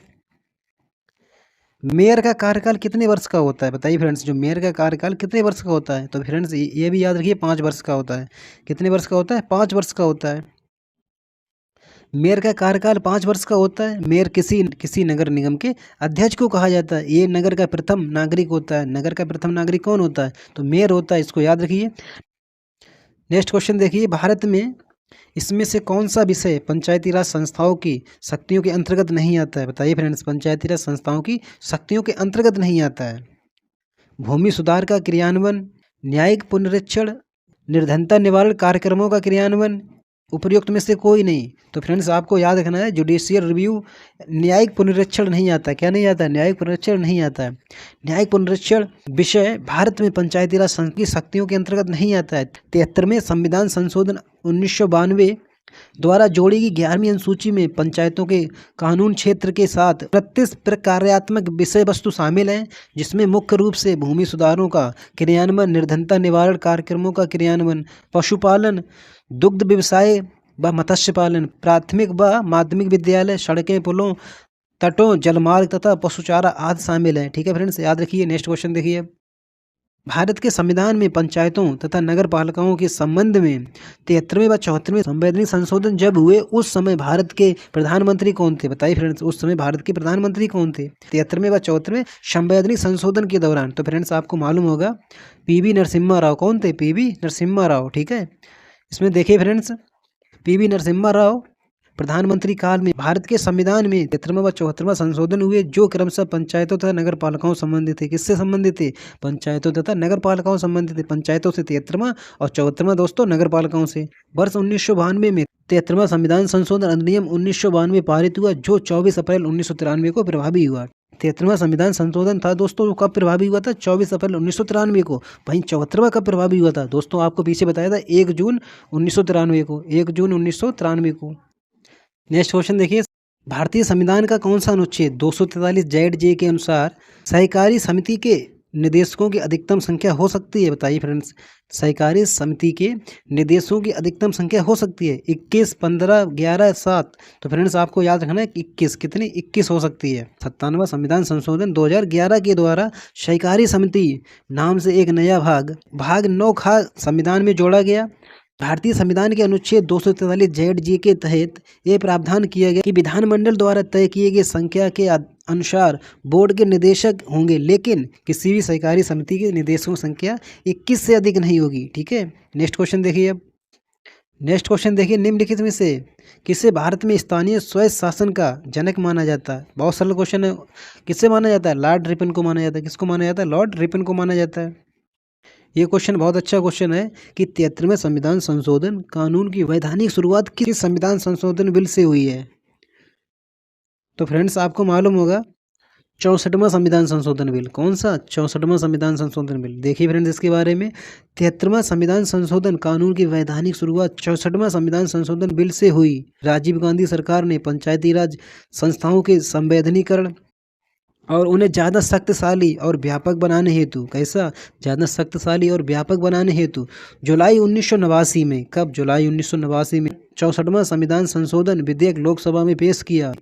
मेयर का कार्यकाल कितने वर्ष का होता है? बताइए फ्रेंड्स, जो मेयर का कार्यकाल कितने वर्ष का होता है? तो फ्रेंड्स ये भी याद रखिए 5 वर्ष का होता है। कितने वर्ष का होता है? 5 वर्ष का होता है। मेयर का कार्यकाल 5 वर्ष का होता है। मेयर किसी नगर निगम के अध्यक्ष को कहा जाता है। ये नगर का प्रथम नागरिक होता है। नगर का प्रथम नागरिक कौन होता है? तो मेयर होता है, इसको याद रखिए। नेक्स्ट क्वेश्चन देखिए, भारत में इसमें से कौन सा विषय पंचायती राज संस्थाओं की शक्तियों के अंतर्गत नहीं आता है? बताइए फ्रेंड्स, पंचायती राज संस्थाओं की शक्तियों के अंतर्गत नहीं आता है। भूमि सुधार का क्रियान्वयन, न्यायिक पुनरीक्षण, निर्धनता निवारण कार्यक्रमों का क्रियान्वयन, उपयुक्त में से कोई नहीं। तो फ्रेंड्स आपको याद रखना है, जुडिशियल रिव्यू, न्यायिक पुनरीक्षण नहीं आता। क्या नहीं आता? न्यायिक पुनरीक्षण नहीं आता है। न्यायिक पुनरीक्षण विषय भारत में पंचायती राज संघ की शक्तियों के अंतर्गत नहीं आता है। 73वें संविधान संशोधन 1992 द्वारा जोड़ी गई 11वीं अनुसूची में पंचायतों के कानून क्षेत्र के साथ 32 प्रकार्यात्मक विषय वस्तु शामिल हैं, जिसमें मुख्य रूप से भूमि सुधारों का क्रियान्वयन, निर्धनता निवारण कार्यक्रमों का क्रियान्वयन, पशुपालन, दुग्ध व्यवसाय व मत्स्य पालन, प्राथमिक व माध्यमिक विद्यालय, सड़कें, पुलों, तटों, जलमार्ग तथा पशुचारा आदि शामिल हैं। ठीक है फ्रेंड्स, याद रखिए। नेक्स्ट क्वेश्चन देखिए, भारत के संविधान में पंचायतों तथा नगर पालिकाओं के संबंध में 73वें व 74वें संवैधानिक संशोधन जब हुए, उस समय भारत के प्रधानमंत्री कौन थे? बताइए फ्रेंड्स, उस समय भारत के प्रधानमंत्री कौन थे 73वें व 74वें संवैधानिक संशोधन के दौरान? तो फ्रेंड्स आपको मालूम होगा पीवी नरसिम्हा राव। कौन थे? पीवी नरसिम्हा राव। ठीक है, इसमें देखिए फ्रेंड्स, पीवी नरसिम्हा राव प्रधानमंत्री काल में भारत के संविधान में 73वां व 74वां संशोधन हुए, जो क्रमशः पंचायतों तथा नगर पालिकाओं संबंधित थे। किससे संबंधित थे? पंचायतों तथा नगर पालिकाओं संबंधित थे। पंचायतों से 73वां और 74वां दोस्तों नगर पालिकाओं से। वर्ष 1992 में 73वां संविधान संशोधन अधिनियम 1992 पारित हुआ, जो 24 अप्रैल 1993 को प्रभावी हुआ। 73वां संविधान संशोधन था दोस्तों, वो कब प्रभावी हुआ था? 24 अप्रैल 1993 को। वहीं 74वां कब प्रभावी हुआ था दोस्तों? आपको पीछे बताया था 1 जून 1993 को। 1 जून 1993 को। नेक्स्ट क्वेश्चन देखिए, भारतीय संविधान का कौन सा अनुच्छेद 243 जेड जे के अनुसार सहकारी समिति के निदेशकों की अधिकतम संख्या हो सकती है? बताइए फ्रेंड्स, सहकारी समिति के निदेशकों की अधिकतम संख्या हो सकती है 21, 15, 11, 7। तो फ्रेंड्स आपको याद रखना है कि 21 कितनी 21 हो सकती है। 97वां संविधान संशोधन 2011 के द्वारा सहकारी समिति नाम से एक नया भाग 9 खा संविधान में जोड़ा गया। भारतीय संविधान के अनुच्छेद 243 जेड जी के तहत ये प्रावधान किया गया कि विधानमंडल द्वारा तय किए गए संख्या के अनुसार बोर्ड के निदेशक होंगे, लेकिन किसी भी सहकारी समिति के निदेशकों की संख्या 21 से अधिक नहीं होगी। ठीक है, नेक्स्ट क्वेश्चन देखिए। अब नेक्स्ट क्वेश्चन देखिए, निम्नलिखित में से किसे भारत में स्थानीय स्वयं शासन का जनक माना जाता है? बहुत सरल क्वेश्चन है। किससे माना जाता है? लॉर्ड रिपन को माना जाता है। किसको माना जाता है? लॉर्ड रिपन को माना जाता है। ये क्वेश्चन बहुत अच्छा क्वेश्चन है कि 73वें संविधान संशोधन कानून की वैधानिक शुरुआत किस संविधान संशोधन बिल से हुई है? तो फ्रेंड्स आपको मालूम होगा 64वां संविधान संशोधन बिल। कौन सा? 64वां संविधान संशोधन बिल। देखिए फ्रेंड्स इसके बारे में, 73वां संविधान संशोधन कानून की वैधानिक शुरुआत 64वां संविधान संशोधन बिल से हुई। राजीव गांधी सरकार ने पंचायती राज संस्थाओं के संवैधानिकरण और उन्हें ज़्यादा शक्तिशाली और व्यापक बनाने हेतु, कैसा? ज़्यादा शक्तिशाली और व्यापक बनाने हेतु जुलाई 1989 में, कब? जुलाई 1989 में 64वां संविधान संशोधन विधेयक लोकसभा में पेश किया।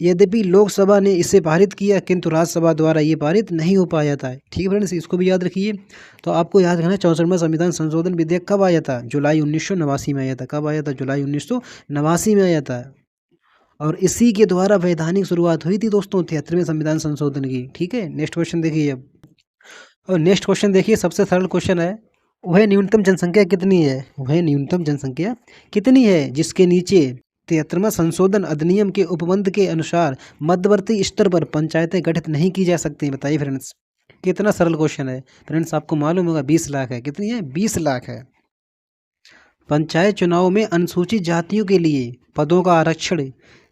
यद्यपि लोकसभा ने इसे पारित किया, किंतु राज्यसभा द्वारा ये पारित नहीं हो पाया था। ठीक है फ्रेंड्स, इसको भी याद रखिए। तो आपको याद रखना 64वां संविधान संशोधन विधेयक कब आया था? जुलाई 1989 में आया था। कब आया था? जुलाई 1989 में आया था। और इसी के द्वारा वैधानिक शुरुआत हुई थी दोस्तों 73वें संविधान संशोधन की। ठीक है, नेक्स्ट क्वेश्चन देखिए अब। और नेक्स्ट क्वेश्चन देखिए, सबसे सरल क्वेश्चन है, वह न्यूनतम जनसंख्या कितनी है? वह न्यूनतम जनसंख्या कितनी है जिसके नीचे 73वां संशोधन अधिनियम के उपबंध के अनुसार मध्यवर्ती स्तर पर पंचायतें गठित नहीं की जा सकती? बताइए फ्रेंड्स, कितना सरल क्वेश्चन है। फ्रेंड्स आपको मालूम होगा 20 लाख है। कितनी है? 20 लाख है। पंचायत चुनाव में अनुसूचित जातियों के लिए पदों का आरक्षण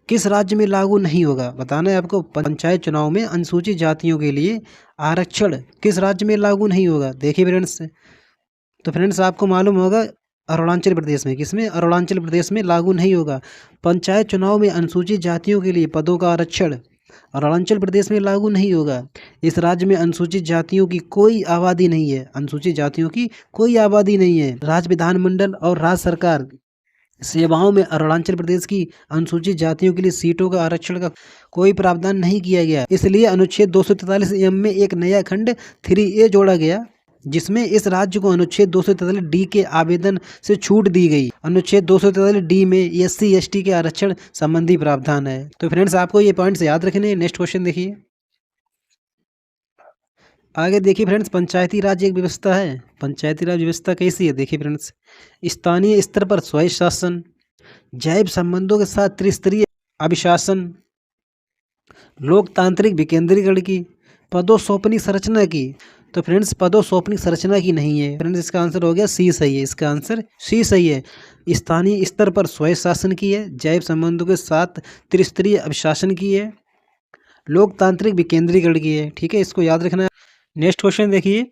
किस राज्य में लागू नहीं होगा? बताना है आपको। पंचायत चुनाव में अनुसूचित जातियों के लिए आरक्षण किस राज्य में लागू नहीं होगा? देखिए फ्रेंड्स, तो फ्रेंड्स आपको मालूम होगा अरुणाचल प्रदेश में। किसमें? अरुणाचल प्रदेश में लागू नहीं होगा। पंचायत चुनाव में अनुसूचित जातियों के लिए पदों का आरक्षण अरुणाचल प्रदेश में लागू नहीं होगा। इस राज्य में अनुसूचित जातियों की कोई आबादी नहीं है। अनुसूचित जातियों की कोई आबादी नहीं है। राज्य विधानमंडल और राज्य सरकार सेवाओं में अरुणाचल प्रदेश की अनुसूचित जातियों के लिए सीटों का आरक्षण का कोई प्रावधान नहीं किया गया। इसलिए अनुच्छेद 243 एम में एक नया खंड 3A जोड़ा गया, जिसमें इस राज्य को अनुच्छेद 243 डी के आवेदन से छूट दी गई। अनुच्छेद 243 डी में SC ST के आरक्षण संबंधी प्रावधान है। तो फ्रेंड्स आपको ये पॉइंट्स याद रखने हैं। नेक्स्ट क्वेश्चन देखिए। आगे देखिए फ्रेंड्स, पंचायती राज एक व्यवस्था है। पंचायती राज व्यवस्था कैसी है? देखिए फ्रेंड्स, स्थानीय स्तर पर स्वयं शासन, जैव संबंधों के साथ त्रिस्तरीय अभिशासन, लोकतांत्रिक विकेंद्रीकरण की, पदों संरचना की। तो फ्रेंड्स पदों संरचना की नहीं है। फ्रेंड्स इसका आंसर हो गया सी सही है। इसका आंसर सी सही है। स्थानीय स्तर पर स्वयं शासन की है, जैव संबंधों के साथ त्रिस्तरीय अभिशासन की है, लोकतांत्रिक विकेंद्रीकरण की है। ठीक है, इसको याद रखना है। नेक्स्ट क्वेश्चन देखिए,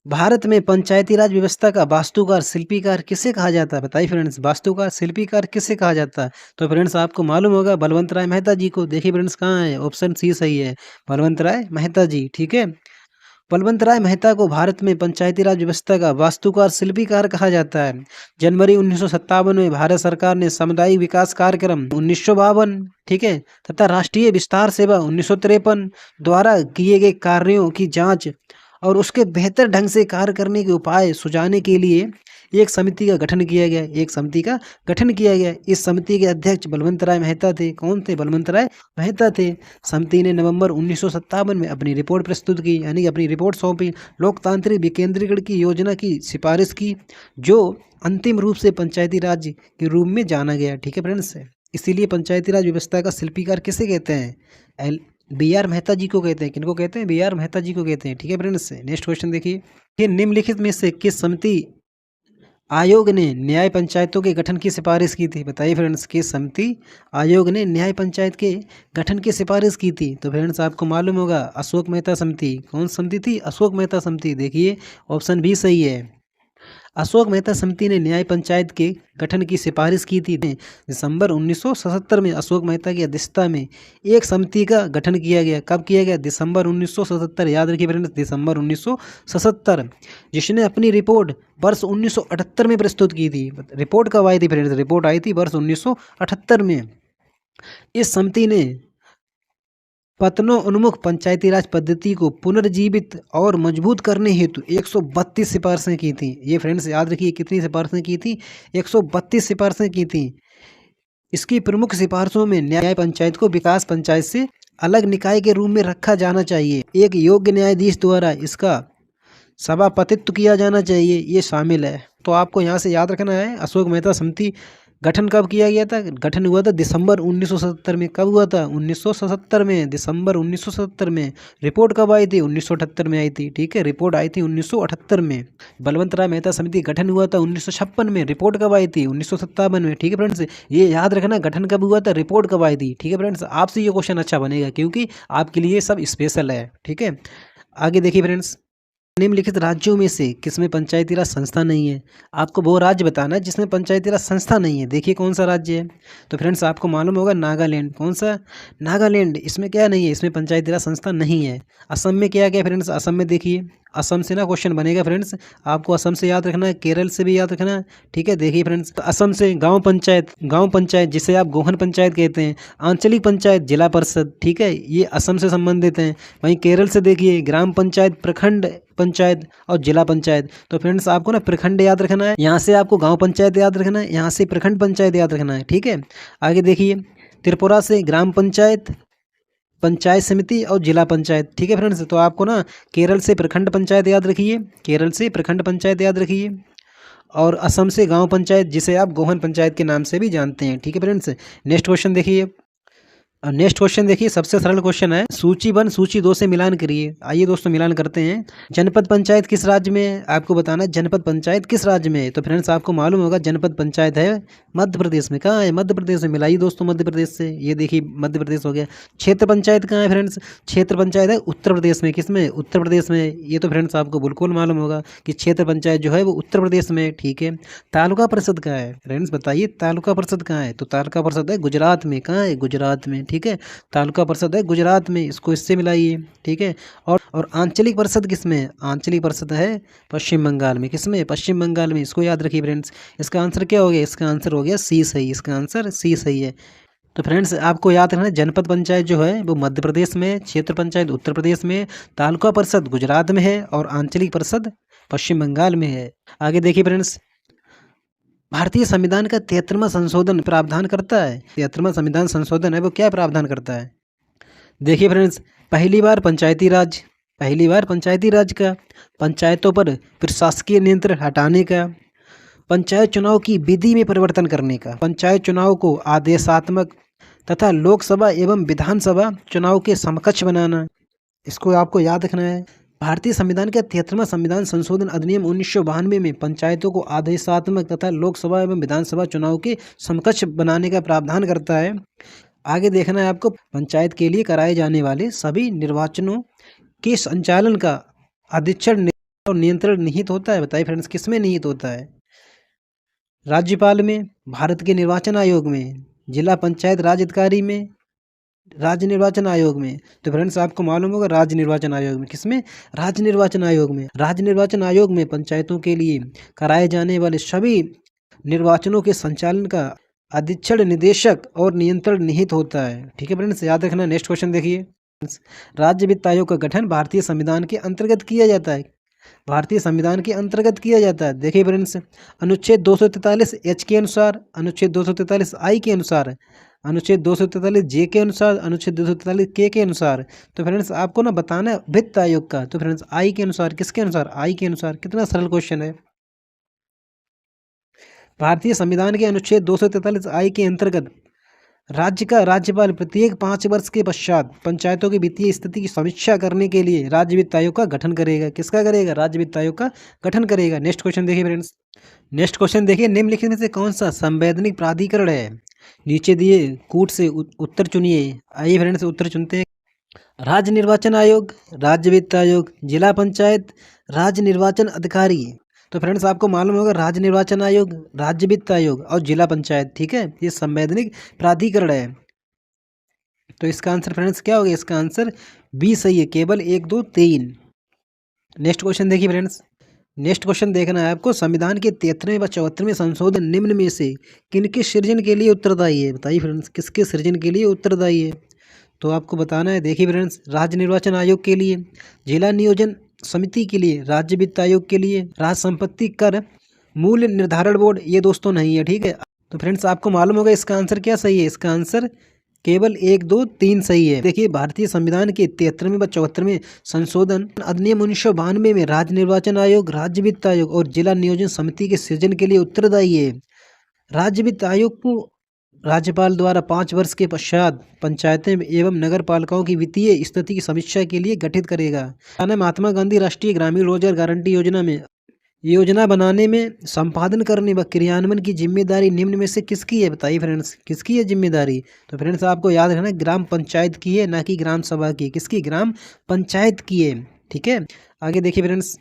भारत में पंचायती राज व्यवस्था का वास्तुकार शिल्पीकार किसे कहा जाता है? बताइए फ्रेंड्स, वास्तुकार शिल्पीकार किसे कहा जाता है? तो फ्रेंड्स आपको मालूम होगा बलवंत राय मेहता जी को। देखिए फ्रेंड्स कहाँ है, ऑप्शन सी सही है, बलवंत राय मेहता जी। ठीक है, बलवंत राय मेहता को भारत में पंचायती राज व्यवस्था का वास्तुकार शिल्पीकार कहा जाता है। जनवरी 1957 में भारत सरकार ने सामुदायिक विकास कार्यक्रम 1952, ठीक है, तथा राष्ट्रीय विस्तार सेवा 1953 द्वारा किए गए कार्यों की जांच और उसके बेहतर ढंग से कार्य करने के उपाय सुझाने के लिए एक समिति का गठन किया गया। एक समिति का गठन किया गया। इस समिति के अध्यक्ष बलवंत राय मेहता थे। कौन थे? बलवंत राय मेहता थे। समिति ने नवंबर 1957 में अपनी रिपोर्ट प्रस्तुत की, यानी कि अपनी रिपोर्ट सौंपी। लोकतांत्रिक विकेंद्रीकरण की योजना की सिफारिश की, जो अंतिम रूप से पंचायती राज के रूप में जाना गया। ठीक है फ्रेंड्स, इसीलिए पंचायती राज व्यवस्था का शिल्पीकार किसे कहते हैं? बी आर मेहता जी को कहते हैं। किनको कहते हैं? बी आर मेहता जी को कहते हैं। ठीक है फ्रेंड्स, नेक्स्ट क्वेश्चन देखिए, कि निम्नलिखित में से किस समिति आयोग ने न्याय पंचायतों के गठन की सिफारिश की थी? बताइए फ्रेंड्स, किस समिति आयोग ने न्याय पंचायत के गठन की सिफारिश की थी? तो फ्रेंड्स आपको मालूम होगा अशोक मेहता समिति। कौन समिति थी? अशोक मेहता समिति। देखिए ऑप्शन बी सही है। अशोक मेहता समिति ने न्याय पंचायत के गठन की सिफारिश की थी। दिसंबर 1977 में अशोक मेहता की अध्यक्षता में एक समिति का गठन किया गया। कब किया गया? दिसंबर 1977। याद रखिए फ्रेंड्स, दिसंबर 1977, जिसने अपनी रिपोर्ट वर्ष 1978 में प्रस्तुत की थी। रिपोर्ट कब आई थी फ्रेंड्स? रिपोर्ट आई थी वर्ष 1978 में। इस समिति ने पतनोन्मुख पंचायती राज पद्धति को पुनर्जीवित और मजबूत करने हेतु 132 सिफारिशें की थी। ये फ्रेंड्स याद रखिए, कितनी सिफारिशें की थी? 132 सिफारिशें की थी। इसकी प्रमुख सिफारिशों में न्याय पंचायत को विकास पंचायत से अलग निकाय के रूप में रखा जाना चाहिए। एक योग्य न्यायाधीश द्वारा इसका सभापतित्व किया जाना चाहिए, ये शामिल है। तो आपको यहाँ से याद रखना है, अशोक मेहता समिति गठन कब किया गया था? गठन हुआ था दिसंबर 1977 में। कब हुआ था? 1977 में, दिसंबर 1977 में। रिपोर्ट कब आई थी? 1978 में आई थी। ठीक है, रिपोर्ट आई थी 1978 में। बलवंत राय मेहता समिति गठन हुआ था 1956 में। रिपोर्ट कब आई थी? 1957 में। ठीक है फ्रेंड्स, ये याद रखना, गठन कब हुआ था, रिपोर्ट कब आई थी। ठीक है फ्रेंड्स, आपसे ये क्वेश्चन अच्छा बनेगा क्योंकि आपके लिए सब स्पेशल है। ठीक है, आगे देखिए फ्रेंड्स, निम्नलिखित राज्यों में से किसमें पंचायती राज संस्था नहीं है? आपको वो राज्य बताना है जिसमें पंचायती राज संस्था नहीं है। देखिए कौन सा राज्य है? तो फ्रेंड्स आपको मालूम होगा नागालैंड। कौन सा? नागालैंड। इसमें क्या नहीं है? इसमें पंचायती राज संस्था नहीं है। असम में क्या क्या फ्रेंड्स? असम में देखिए, असम से ना क्वेश्चन बनेगा फ्रेंड्स, आपको असम से याद रखना है, केरल से भी याद रखना है। ठीक है, देखिए फ्रेंड्स, असम से गांव पंचायत जिसे आप गोहन पंचायत कहते हैं, आंचलिक पंचायत, जिला परिषद, ठीक है, ये असम से संबंधित हैं। वहीं केरल से देखिए ग्राम पंचायत, प्रखंड पंचायत और जिला पंचायत। तो फ्रेंड्स आपको ना प्रखंड याद रखना है, यहाँ से आपको गाँव पंचायत याद रखना है, यहाँ से प्रखंड पंचायत याद रखना है। ठीक है, आगे देखिए, त्रिपुरा से ग्राम पंचायत, पंचायत समिति और जिला पंचायत। ठीक है फ्रेंड्स, तो आपको ना केरल से प्रखंड पंचायत याद रखिए, केरल से प्रखंड पंचायत याद रखिए, और असम से गांव पंचायत जिसे आप गोहन पंचायत के नाम से भी जानते हैं। ठीक है फ्रेंड्स, नेक्स्ट क्वेश्चन देखिए। नेक्स्ट क्वेश्चन देखिए, सबसे सरल क्वेश्चन है, सूची 1 सूची 2 से मिलान करिए। आइए दोस्तों मिलान करते हैं। जनपद पंचायत किस राज्य में है? आपको बताना है जनपद पंचायत किस राज्य में है। तो फ्रेंड्स आपको मालूम होगा जनपद पंचायत है मध्य प्रदेश में। कहाँ है? मध्य प्रदेश में। मिलाइए दोस्तों मध्य प्रदेश से, ये देखिए मध्य प्रदेश हो गया। क्षेत्र पंचायत कहाँ है फ्रेंड्स? क्षेत्र पंचायत है उत्तर प्रदेश में। किस में? उत्तर प्रदेश में। ये तो फ्रेंड्स आपको बिल्कुल मालूम होगा कि क्षेत्र पंचायत जो है वो उत्तर प्रदेश में। ठीक है, तालुका परिषद कहाँ है फ्रेंड्स? बताइए तालुका परिषद कहाँ है? तो तालुका परिषद है गुजरात में। कहाँ है? गुजरात में। ठीक है, तालुका परिषद है गुजरात में, इसको इससे मिलाइए। ठीक है, और आंचलिक परिषद किस में? आंचलिक परिषद है पश्चिम बंगाल में। किस में? पश्चिम बंगाल में। इसको याद रखिए फ्रेंड्स। इसका आंसर क्या हो गया? इसका आंसर हो गया सी सही। इसका आंसर सी सही है। तो फ्रेंड्स आपको याद रखना है जनपद पंचायत जो है वो मध्य प्रदेश में, क्षेत्र पंचायत उत्तर प्रदेश में, तालुका परिषद गुजरात में है और आंचलिक परिषद पश्चिम बंगाल में है। आगे देखिए फ्रेंड्स, भारतीय संविधान का 73वां संशोधन प्रावधान करता है। 73वां संविधान संशोधन है वो क्या प्रावधान करता है? देखिए फ्रेंड्स, पहली बार पंचायती राज का, पंचायतों पर प्रशासकीय नियंत्रण हटाने का, पंचायत चुनाव की विधि में परिवर्तन करने का, पंचायत चुनाव को आदेशात्मक तथा लोकसभा एवं विधानसभा चुनाव के समकक्ष बनाना। इसको आपको याद रखना है। भारतीय संविधान का 73वां संविधान संशोधन अधिनियम 1992 में पंचायतों को आदेशात्मक तथा लोकसभा एवं विधानसभा चुनाव के समकक्ष बनाने का प्रावधान करता है। आगे देखना है आपको, पंचायत के लिए कराए जाने वाले सभी निर्वाचनों के संचालन का अधीक्षण और नियंत्रण निहित होता है? बताइए फ्रेंड्स, किसमें निहित होता है? राज्यपाल में, भारत के निर्वाचन आयोग में, जिला पंचायत राज अधिकारी में, राज्य निर्वाचन आयोग में। तो फ्रेंड्स आपको मालूम होगा राज्य निर्वाचन आयोग में। किसमें? राज्य निर्वाचन आयोग में। राज्य निर्वाचन आयोग में पंचायतों के लिए कराए जाने वाले सभी निर्वाचनों के संचालन का अधीक्षण, निदेशक और नियंत्रण निहित होता है। ठीक है फ्रेंड्स, याद रखना। नेक्स्ट क्वेश्चन देखिए, राज्य वित्त आयोग का गठन भारतीय संविधान के अंतर्गत किया जाता है। भारतीय संविधान के अंतर्गत किया जाता है। देखिए फ्रेंड्स, अनुच्छेद 243 एच के अनुसार, अनुच्छेद 243 आई के अनुसार, अनुच्छेद 243 जे के अनुसार, अनुच्छेद 243 के अनुसार। तो फ्रेंड्स आपको ना बताना है वित्त आयोग का। तो फ्रेंड्स आई के अनुसार, किसके अनुसार? आई के अनुसार। कितना सरल क्वेश्चन है। भारतीय संविधान के अनुच्छेद 243 आई के अंतर्गत राज्य का राज्यपाल प्रत्येक 5 वर्ष के पश्चात पंचायतों की वित्तीय स्थिति की समीक्षा करने के लिए राज्य वित्त आयोग का गठन करेगा। किसका करेगा? राज्य वित्त आयोग का गठन करेगा। नेक्स्ट क्वेश्चन देखिए फ्रेंड्स, नेक्स्ट क्वेश्चन देखिए, निम्नलिखित में से कौन सा संवैधानिक प्राधिकरण है? नीचे दिए कूट से उत्तर चुनिए। आइए फ्रेंड्स उत्तर चुनते हैं। राज्य निर्वाचन आयोग, राज्य वित्त आयोग, जिला पंचायत, राज्य निर्वाचन अधिकारी। तो फ्रेंड्स आपको मालूम होगा राज्य निर्वाचन आयोग, राज्य वित्त आयोग और जिला पंचायत। ठीक है, ये संवैधानिक प्राधिकरण है। तो इसका आंसर फ्रेंड्स क्या होगा? इसका आंसर बी सही है, केवल 1, 2, 3। नेक्स्ट क्वेश्चन देखिए फ्रेंड्स, नेक्स्ट क्वेश्चन देखना है आपको, संविधान के 73वें व 74वें संशोधन निम्न में से किनके सृजन के लिए उत्तरदायी है? बताइए फ्रेंड्स, किसके सृजन के लिए उत्तरदायी है? तो आपको बताना है। देखिए फ्रेंड्स, राज्य निर्वाचन आयोग के लिए, जिला नियोजन समिति के लिए, राज्य वित्त आयोग के लिए, राज्य संपत्ति कर मूल्य निर्धारण बोर्ड, ये दोस्तों नहीं है। ठीक है, तो फ्रेंड्स आपको मालूम होगा इसका आंसर क्या सही है? इसका आंसर केवल 1, 2, 3 सही है। देखिए, भारतीय संविधान के 73वें व 74वें संशोधन अधिनियम 1992 में राज्य निर्वाचन आयोग, राज्य वित्त आयोग और जिला नियोजन समिति के सृजन के लिए उत्तरदायी है। राज्य वित्त आयोग को राज्यपाल द्वारा 5 वर्ष के पश्चात पंचायतें एवं नगर पालिकाओं की वित्तीय स्थिति की समीक्षा के लिए गठित करेगा। महात्मा गांधी राष्ट्रीय ग्रामीण रोजगार गारंटी योजना में योजना बनाने में, संपादन करने व क्रियान्वयन की जिम्मेदारी निम्न में से किसकी है? बताइए फ्रेंड्स, किसकी है जिम्मेदारी? तो फ्रेंड्स आपको याद रखना ग्राम पंचायत की है, ना कि ग्राम सभा की। किसकी? ग्राम पंचायत की है। ठीक है, आगे देखिए फ्रेंड्स,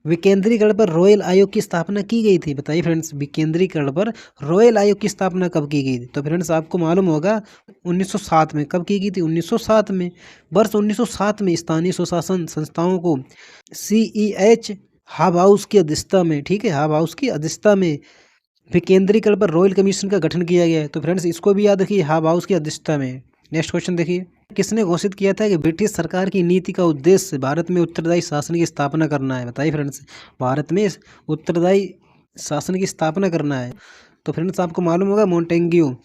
विकेंद्रीकरण पर रॉयल आयोग की स्थापना की गई थी। बताइए फ्रेंड्स, विकेंद्रीकरण पर रॉयल आयोग की स्थापना कब की गई थी? तो फ्रेंड्स आपको मालूम होगा 1907 में। कब की गई थी? 1907 में। वर्ष 1907 में स्थानीय स्वशासन संस्थाओं को CEH हाब हाउस की अध्यक्षता में, ठीक है, हाब हाउस की अध्यक्षता में विकेंद्रीकरण पर रॉयल कमीशन का गठन किया गया है। तो फ्रेंड्स इसको भी याद रखिए, हाब हाउस की अध्यक्षता में। नेक्स्ट क्वेश्चन देखिए, किसने घोषित किया था कि ब्रिटिश सरकार की नीति का उद्देश्य भारत में उत्तरदायी शासन की स्थापना करना है? बताइए फ्रेंड्स, भारत में उत्तरदायी शासन की स्थापना करना है। तो फ्रेंड्स आपको मालूम होगा मोंटेग्यू।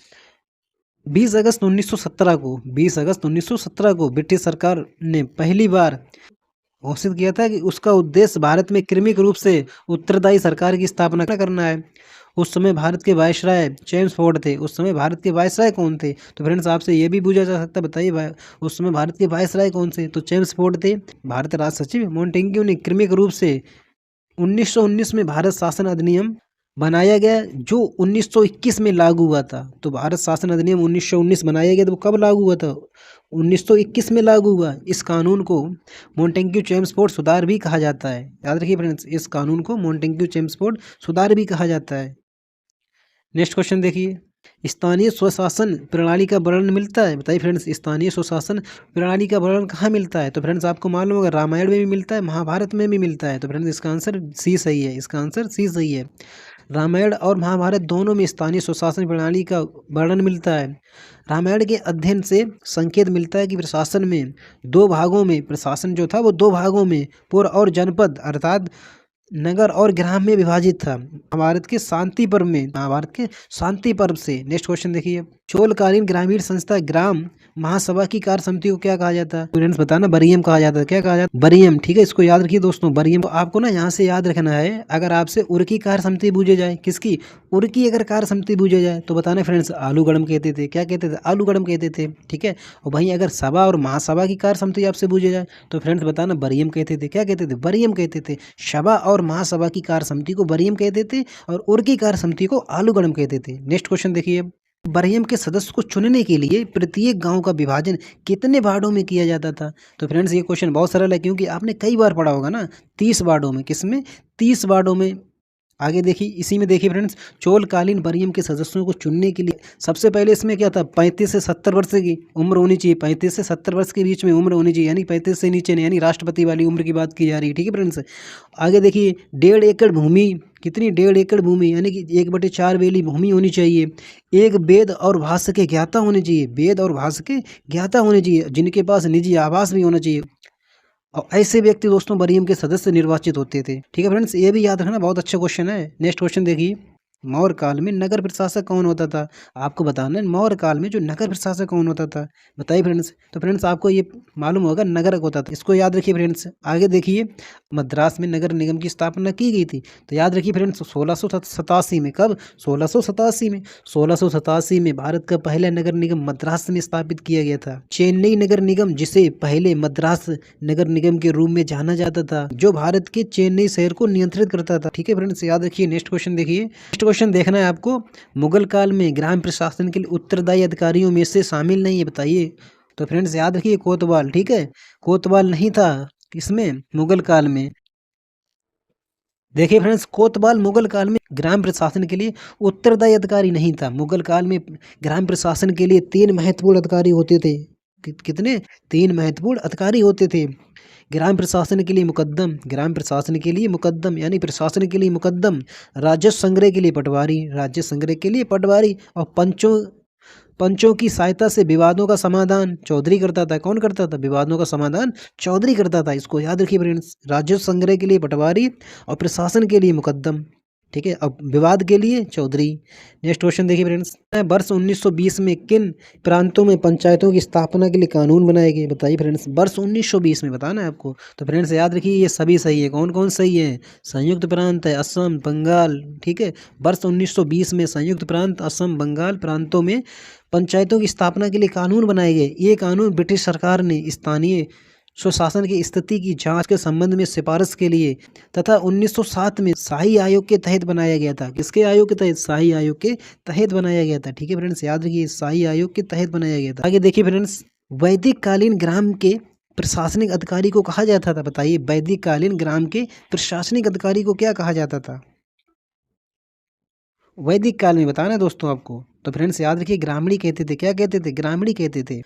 20 अगस्त 1917 को, 20 अगस्त 1917 को ब्रिटिश सरकार ने पहली बार घोषित किया था कि उसका उद्देश्य भारत में क्रमिक रूप से उत्तरदायी सरकार की स्थापना करना है। उस समय भारत के वायसराय चेम्सफोर्ड थे। उस समय भारत के वायसराय कौन थे? तो फ्रेंड्स आपसे ये भी पूछा जा सकता है, बताइए उस समय भारत के वायसराय कौन से? तो चेम्सफोर्ड थे। भारत राज सचिव मोंटेग्यू ने क्रमिक रूप से 1919 में भारत शासन अधिनियम बनाया गया, जो 1921 में लागू हुआ था। तो भारत शासन अधिनियम 1919 बनाया गया, तो वो कब लागू हुआ था? 1921 में लागू हुआ। इस कानून को मोंटेग्यू चेम्सफोर्ड सुधार भी कहा जाता है। याद रखिए फ्रेंड्स, इस कानून को मोंटेग्यू चेम्सफोर्ड सुधार भी कहा जाता है। नेक्स्ट क्वेश्चन देखिए, स्थानीय स्वशासन प्रणाली का वर्णन मिलता है। बताइए फ्रेंड्स, स्थानीय स्वशासन प्रणाली का वर्णन कहाँ मिलता है? तो फ्रेंड्स आपको मालूम होगा रामायण में भी मिलता है, महाभारत में भी मिलता है। तो फ्रेंड्स इसका आंसर सी सही है, इसका आंसर सी सही है। रामायण और महाभारत दोनों में स्थानीय स्वशासन प्रणाली का वर्णन मिलता है। रामायण के अध्ययन से संकेत मिलता है कि प्रशासन में 2 भागों में, प्रशासन जो था वो 2 भागों में, पुर और जनपद अर्थात नगर और ग्राम में विभाजित था। महाभारत के शांति पर्व में, महाभारत के शांति पर्व से। नेक्स्ट क्वेश्चन देखिए, चोलकालीन ग्रामीण संस्था ग्राम महासभा की कार्य समिति को क्या कहा जाता है? स्टूडेंट्स बताना, बरियम कहा जाता है। क्या कहा जाता है? बरियम। ठीक है, इसको याद रखिए दोस्तों, बरियम। तो आपको ना यहाँ से याद रखना है, अगर आपसे उर की कार्य समिति पूछे जाए, किसकी? उर की अगर कार्य समिति पूछे जाए तो बताना फ्रेंड्स, आलू गरम कहते थे। क्या कहते थे? आलू गरम कहते थे। ठीक है, और वहीं अगर सभा और महासभा की कार्य समिति आपसे पूछे जाए तो फ्रेंड्स बताना, बरियम कहते थे। क्या कहते थे? बरियम कहते थे। सभा और महासभा की कार्य समिति को बरियम कहते थे और उर की कार्य समिति को आलू गरम कहते थे। नेक्स्ट क्वेश्चन देखिए, बरहिम के सदस्य को चुनने के लिए प्रत्येक गांव का विभाजन कितने वार्डों में किया जाता था? तो फ्रेंड्स ये क्वेश्चन बहुत सरल है, क्योंकि आपने कई बार पढ़ा होगा ना। 30 वार्डों में, किसमें? 30 वार्डों में। आगे देखिए, इसी में देखिए फ्रेंड्स, चोलकालीन बरहिम के सदस्यों को चुनने के लिए सबसे पहले इसमें क्या था, 35 से 70 वर्ष की उम्र होनी चाहिए। 35 से 70 वर्ष के बीच में उम्र होनी चाहिए, यानी 35 से नीचे नहीं, यानी राष्ट्रपति वाली उम्र की बात की जा रही है। ठीक है फ्रेंड्स। आगे देखिए, 1.5 एकड़ भूमि, कितनी? 1.5 एकड़ भूमि, यानी कि 1/4 बेली भूमि होनी चाहिए। एक वेद और भाषा के ज्ञाता होने चाहिए, वेद और भाषा के ज्ञाता होने चाहिए, जिनके पास निजी आवास भी होना चाहिए। और ऐसे व्यक्ति दोस्तों बरहिम के सदस्य निर्वाचित होते थे। ठीक है फ्रेंड्स, ये भी याद रखना, बहुत अच्छा क्वेश्चन है। नेक्स्ट क्वेश्चन देखिए, मौर्य काल में नगर प्रशासक कौन होता था? आपको बताना है, मौर्य काल में जो नगर प्रशासक कौन होता था, बताइए फ्रेंड्स। तो फ्रेंड्स आपको ये मालूम होगा, नगरक होता था, इसको याद रखिए फ्रेंड्स। आगे देखिए, मद्रास में नगर निगम की स्थापना की गई थी, तो याद रखिए फ्रेंड्स 1687 में। कब? 1687 में। 1687 में भारत का पहला नगर निगम मद्रास में स्थापित किया गया था। चेन्नई नगर निगम, जिसे पहले मद्रास नगर निगम के रूप में जाना जाता था, जो भारत के चेन्नई शहर को नियंत्रित करता था। ठीक है फ्रेंड्स, याद रखिए। नेक्स्ट क्वेश्चन देखिए, नेक्स्ट क्वेश्चन देखना है आपको, मुगल काल में ग्राम प्रशासन के लिए उत्तरदायी अधिकारियों में से शामिल नहीं है, बताइए। तो फ्रेंड्स याद रखिए, कोतवाल। ठीक है, कोतवाल नहीं था किसमें? मुगल काल में। देखिए फ्रेंड्स, कोतवाल मुगल काल में ग्राम प्रशासन के लिए उत्तरदायी अधिकारी नहीं था। मुगल काल में ग्राम प्रशासन के लिए 3 महत्वपूर्ण अधिकारी होते थे। कितने? 3 महत्वपूर्ण अधिकारी होते थे। ग्राम प्रशासन के लिए मुकद्दम, ग्राम प्रशासन के लिए मुकद्दम, यानी प्रशासन के लिए मुकद्दम। राजस्व संग्रह के लिए पटवारी, राजस्व संग्रह के लिए पटवारी। और पंचों की सहायता से विवादों का समाधान चौधरी करता था। कौन करता था? विवादों का समाधान चौधरी करता था। इसको याद रखिए फ्रेंड्स, राजस्व संग्रह के लिए पटवारी और प्रशासन के लिए मुकद्दम। ठीक है, अब विवाद के लिए चौधरी। नेक्स्ट क्वेश्चन देखिए फ्रेंड्स, वर्ष 1920 में किन प्रांतों में पंचायतों की स्थापना के लिए कानून बनाए गए, बताइए फ्रेंड्स। वर्ष 1920 में बताना है आपको। तो फ्रेंड्स याद रखिए, ये सभी सही है। कौन कौन सही है? संयुक्त प्रांत है, असम, बंगाल। ठीक है, वर्ष 1920 में संयुक्त प्रांत, असम, बंगाल प्रांतों में पंचायतों की स्थापना के लिए कानून बनाए गए। ये कानून ब्रिटिश सरकार ने स्थानीय स्वशासन की स्थिति की जांच के संबंध में सिफारिश के लिए तथा 1907 में शाही आयोग के तहत बनाया गया था। किसके आयोग के तहत? शाही आयोग के तहत बनाया गया था। ठीक है फ्रेंड्स, याद रखिए, शाही आयोग के तहत बनाया गया था। आगे देखिए फ्रेंड्स, वैदिक कालीन ग्राम के प्रशासनिक अधिकारी को कहा जाता था, बताइए। वैदिक कालीन ग्राम के प्रशासनिक अधिकारी को क्या कहा जाता था वैदिक काल में? बताना है दोस्तों आपको। तो फ्रेंड्स याद रखिए, ग्रामीणी कहते थे। क्या कहते थे? ग्रामीणी कहते थे।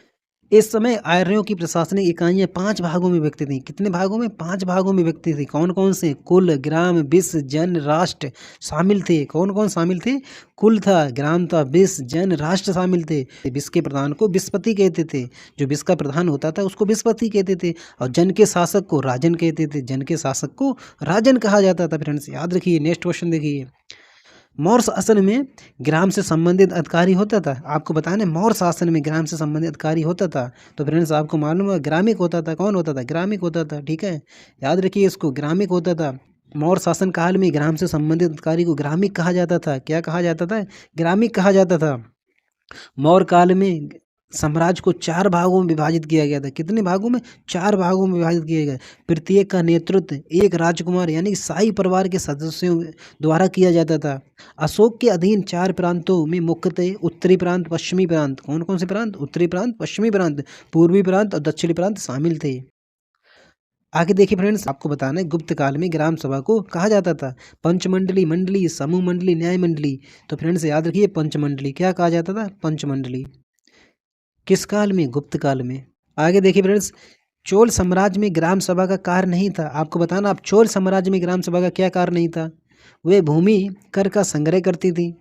इस समय आर्यों की प्रशासनिक इकाइयां 5 भागों में व्यक्ति थी। कितने भागों में? 5 भागों में व्यक्ति थी। कौन कौन से? कुल, ग्राम, विष, जन, राष्ट्र शामिल थे। कौन कौन शामिल थे? कुल था, ग्राम था, विष, जन, राष्ट्र शामिल थे। विष के प्रधान को विषपति कहते थे, जो विष का प्रधान होता था उसको विषपति कहते थे। और जन के शासक को राजन कहते थे, जन के शासक को राजन कहा जाता था। फ्रेंड्स याद रखिए। नेक्स्ट क्वेश्चन देखिए, मौर्य शासन में ग्राम से संबंधित अधिकारी होता था। आपको बताना है, मौर्य शासन में ग्राम से संबंधित अधिकारी होता था। तो फ्रेंड्स आपको मालूम है, ग्रामिक होता था। कौन होता था? ग्रामिक होता था। ठीक है, याद रखिए इसको, ग्रामिक होता था। मौर्य शासन काल में ग्राम से संबंधित अधिकारी को ग्रामिक कहा जाता था। क्या कहा जाता था? ग्रामिक कहा जाता था। मौर्य काल में साम्राज्य को 4 भागों में विभाजित किया गया था। कितने भागों में? 4 भागों में विभाजित किया गया। प्रत्येक का नेतृत्व एक राजकुमार यानी शाही परिवार के सदस्यों द्वारा किया जाता था। अशोक के अधीन 4 प्रांतों में मुख्यतः उत्तरी प्रांत, पश्चिमी प्रांत। कौन कौन से प्रांत? उत्तरी प्रांत, पश्चिमी प्रांत, पूर्वी प्रांत और दक्षिणी प्रांत शामिल थे। आगे देखिए फ्रेंड्स, आपको बताना है, गुप्त काल में ग्राम सभा को कहा जाता था पंचमंडली, मंडली, समूह मंडली, न्याय मंडली। तो फ्रेंड्स याद रखिए, पंचमंडली। क्या कहा जाता था? पंचमंडली। किस काल में? गुप्त काल में। आगे देखिए फ्रेंड्स, चोल साम्राज्य में ग्राम सभा का कार्य नहीं था। आपको बताना, आप चोल साम्राज्य में ग्राम सभा का क्या कार्य नहीं था? वे भूमि कर का संग्रह करती थी,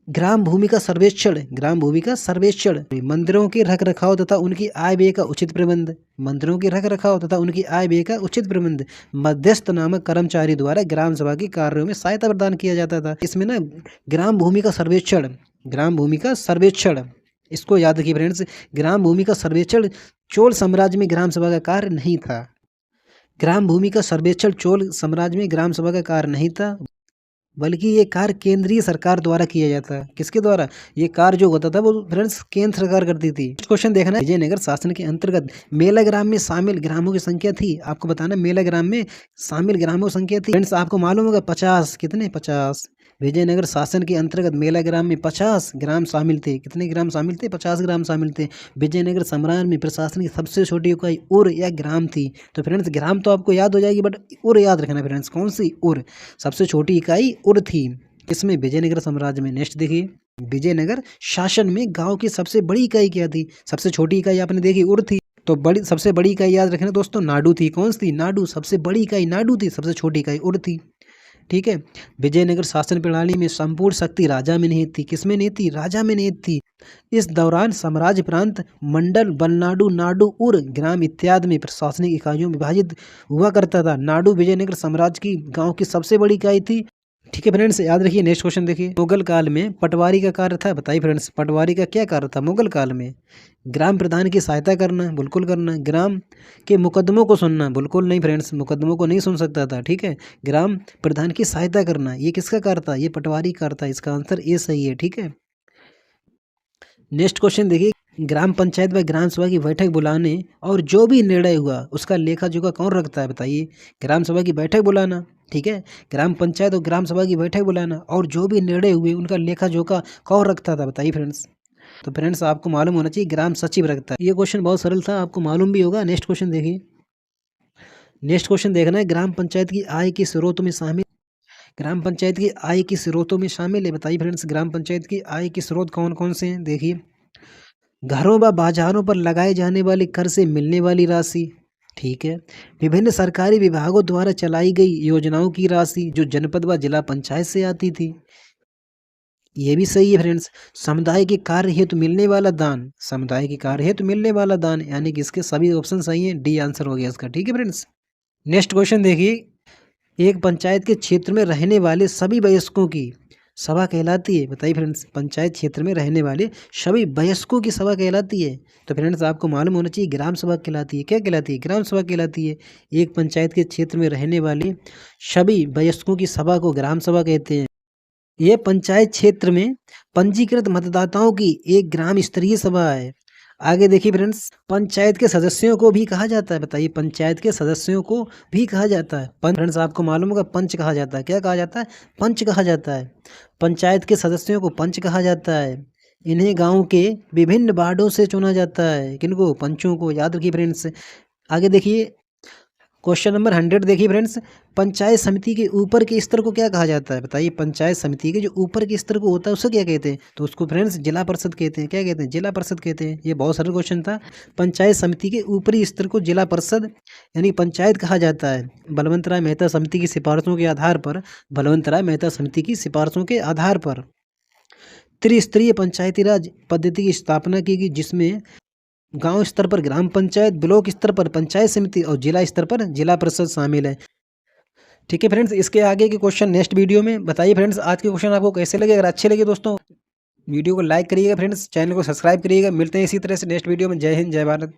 ग्राम भूमि का सर्वेक्षण, ग्राम भूमि का सर्वेक्षण, मंदिरों के रख रखाव तथा उनकी आय व्यय का उचित प्रबंध, मंदिरों के रख रखाव तथा उनकी आय व्यय का उचित प्रबंध। मध्यस्थ नामक कर्मचारी द्वारा ग्राम सभा के कार्यों में सहायता प्रदान किया जाता था। इसमें ना ग्राम भूमि का सर्वेक्षण, ग्राम भूमि का सर्वेक्षण, इसको याद रखिए फ्रेंड्स। ग्राम भूमि का सर्वेक्षण चोल साम्राज्य में ग्राम सभा का कार्य नहीं था। ग्राम भूमि का सर्वेक्षण चोल साम्राज्य में ग्राम सभा का कार्य नहीं था, बल्कि ये कार्य केंद्रीय सरकार द्वारा किया जाता है। किसके द्वारा? ये कार्य जो होता था वो फ्रेंड्स केंद्र सरकार करती थी। क्वेश्चन देखना है, विजयनगर शासन के अंतर्गत मेला ग्राम में शामिल ग्रामों की संख्या थी। आपको बताना, मेला ग्राम में शामिल ग्रामों की संख्या थी फ्रेंड्स, आपको मालूम होगा 50। कितने? 50। विजयनगर शासन के अंतर्गत मेला ग्राम में 50 ग्राम शामिल थे। कितने ग्राम शामिल थे? 50 ग्राम शामिल थे। विजयनगर सम्राट में प्रशासन की सबसे छोटी इकाई उर या ग्राम थी। तो फ्रेंड्स ग्राम तो आपको याद हो जाएगी, बट उर याद रखना फ्रेंड्स। कौन सी? उर। सबसे छोटी इकाई उर थी। इसमें विजयनगर साम्राज्य में। नेक्स्ट देखिए, विजयनगर शासन में गांव की सबसे बड़ी इकाई क्या थी? सबसे छोटी इकाई आपने देखी उर थी, तो बड़ी सबसे बड़ी इकाई याद रखना दोस्तों, नाडू थी। कौन सी? नाडू। सबसे बड़ी इकाई नाडू थी, सबसे छोटी इकाई उर थी। ठीक है। विजयनगर शासन प्रणाली में संपूर्ण शक्ति राजा में निहित थी। किसमें निहित थी? राजा में निहित थी। इस दौरान साम्राज्य प्रांत, मंडल, बलनाडु, नाडु, उर, ग्राम इत्यादि में प्रशासनिक इकाइयों में विभाजित हुआ करता था। नाडु विजयनगर साम्राज्य की गांव की सबसे बड़ी इकाई थी। ठीक है फ्रेंड्स, याद रखिए। नेक्स्ट क्वेश्चन देखिए, मुगल काल में पटवारी का कार्य था। बताइए फ्रेंड्स, पटवारी का क्या कार्य था मुगल काल में? ग्राम प्रधान की सहायता करना, बिल्कुल करना। ग्राम के मुकदमों को सुनना, बिल्कुल नहीं फ्रेंड्स, मुकदमों को नहीं सुन सकता था। ठीक है। ग्राम प्रधान की सहायता करना, ये किसका कार्य था? ये पटवारी कार्य था। इसका आंसर ए सही है। ठीक है। नेक्स्ट क्वेश्चन देखिए, ग्राम पंचायत व ग्राम सभा की बैठक बुलाने और जो भी निर्णय हुआ उसका लेखा जोखा कौन रखता है? बताइए। ग्राम सभा की बैठक बुलाना, ठीक है, ग्राम पंचायत और ग्राम सभा की बैठक बुलाना, और जो भी निर्णय हुए उनका लेखा जोखा कौन रखता था? बताइए फ्रेंड्स। तो फ्रेंड्स आपको मालूम होना चाहिए, ग्राम सचिव रखता है। ये क्वेश्चन बहुत सरल था, आपको मालूम भी होगा। नेक्स्ट क्वेश्चन देखिए, नेक्स्ट क्वेश्चन देखना है, ग्राम पंचायत की आय के स्रोतों में शामिल, ग्राम पंचायत की आय के स्रोतों में शामिल है। बताइए फ्रेंड्स, ग्राम पंचायत की आय के स्रोत कौन कौन से हैं? देखिए, घरों व बाजारों पर लगाए जाने वाले कर से मिलने वाली राशि, ठीक है, विभिन्न सरकारी विभागों द्वारा चलाई गई योजनाओं की राशि जो जनपद व जिला पंचायत से आती थी, ये भी सही है फ्रेंड्स। समुदाय के कार्य हेतु मिलने वाला दान, समुदाय के कार्य हेतु मिलने वाला दान, यानी कि इसके सभी ऑप्शन सही हैं। डी आंसर हो गया इसका। ठीक है फ्रेंड्स। नेक्स्ट क्वेश्चन देखिए, एक पंचायत के क्षेत्र में रहने वाले सभी वयस्कों की सभा कहलाती है। बताइए फ्रेंड्स, पंचायत क्षेत्र में रहने वाले सभी वयस्कों की सभा कहलाती है। तो फ्रेंड्स आपको मालूम होना चाहिए, ग्राम सभा कहलाती है। क्या कहलाती है? ग्राम सभा कहलाती है। एक पंचायत के क्षेत्र में रहने वाले सभी वयस्कों की सभा को ग्राम सभा कहते हैं। यह पंचायत क्षेत्र में पंजीकृत मतदाताओं की एक ग्राम स्तरीय सभा है। आगे देखिए फ्रेंड्स, पंचायत के सदस्यों को भी कहा जाता है। बताइए, पंचायत के सदस्यों को भी कहा जाता है फ्रेंड्स आपको मालूम होगा, पंच कहा जाता है। क्या कहा जाता है? पंच कहा जाता है। पंचायत के सदस्यों को पंच कहा जाता है। इन्हें गांव के विभिन्न वार्डों से चुना जाता है। किनको? पंचों को। याद रखिए फ्रेंड्स। आगे देखिए, क्वेश्चन नंबर 100 देखिए फ्रेंड्स, पंचायत समिति के ऊपर के स्तर को क्या कहा जाता है? बताइए, पंचायत समिति के जो ऊपर के स्तर को होता है उसे क्या कहते हैं? तो उसको फ्रेंड्स जिला परिषद कहते हैं। क्या कहते हैं? जिला परिषद कहते हैं। ये बहुत सरल क्वेश्चन था। पंचायत समिति के ऊपरी स्तर को जिला परिषद यानी पंचायत कहा जाता है। बलवंत राय मेहता समिति की सिफारिशों के आधार पर, बलवंत राय मेहता समिति की सिफारिशों के आधार पर त्रिस्तरीय पंचायती राज पद्धति की स्थापना की गई, जिसमें गांव स्तर पर ग्राम पंचायत, ब्लॉक स्तर पर पंचायत समिति और जिला स्तर पर जिला परिषद शामिल है। ठीक है फ्रेंड्स, इसके आगे के क्वेश्चन नेक्स्ट वीडियो में। बताइए फ्रेंड्स, आज के क्वेश्चन आपको कैसे लगे? अगर अच्छे लगे दोस्तों, वीडियो को लाइक करिएगा फ्रेंड्स, चैनल को सब्सक्राइब करिएगा। मिलते हैं इसी तरह से नेक्स्ट वीडियो में। जय हिंद, जय भारत।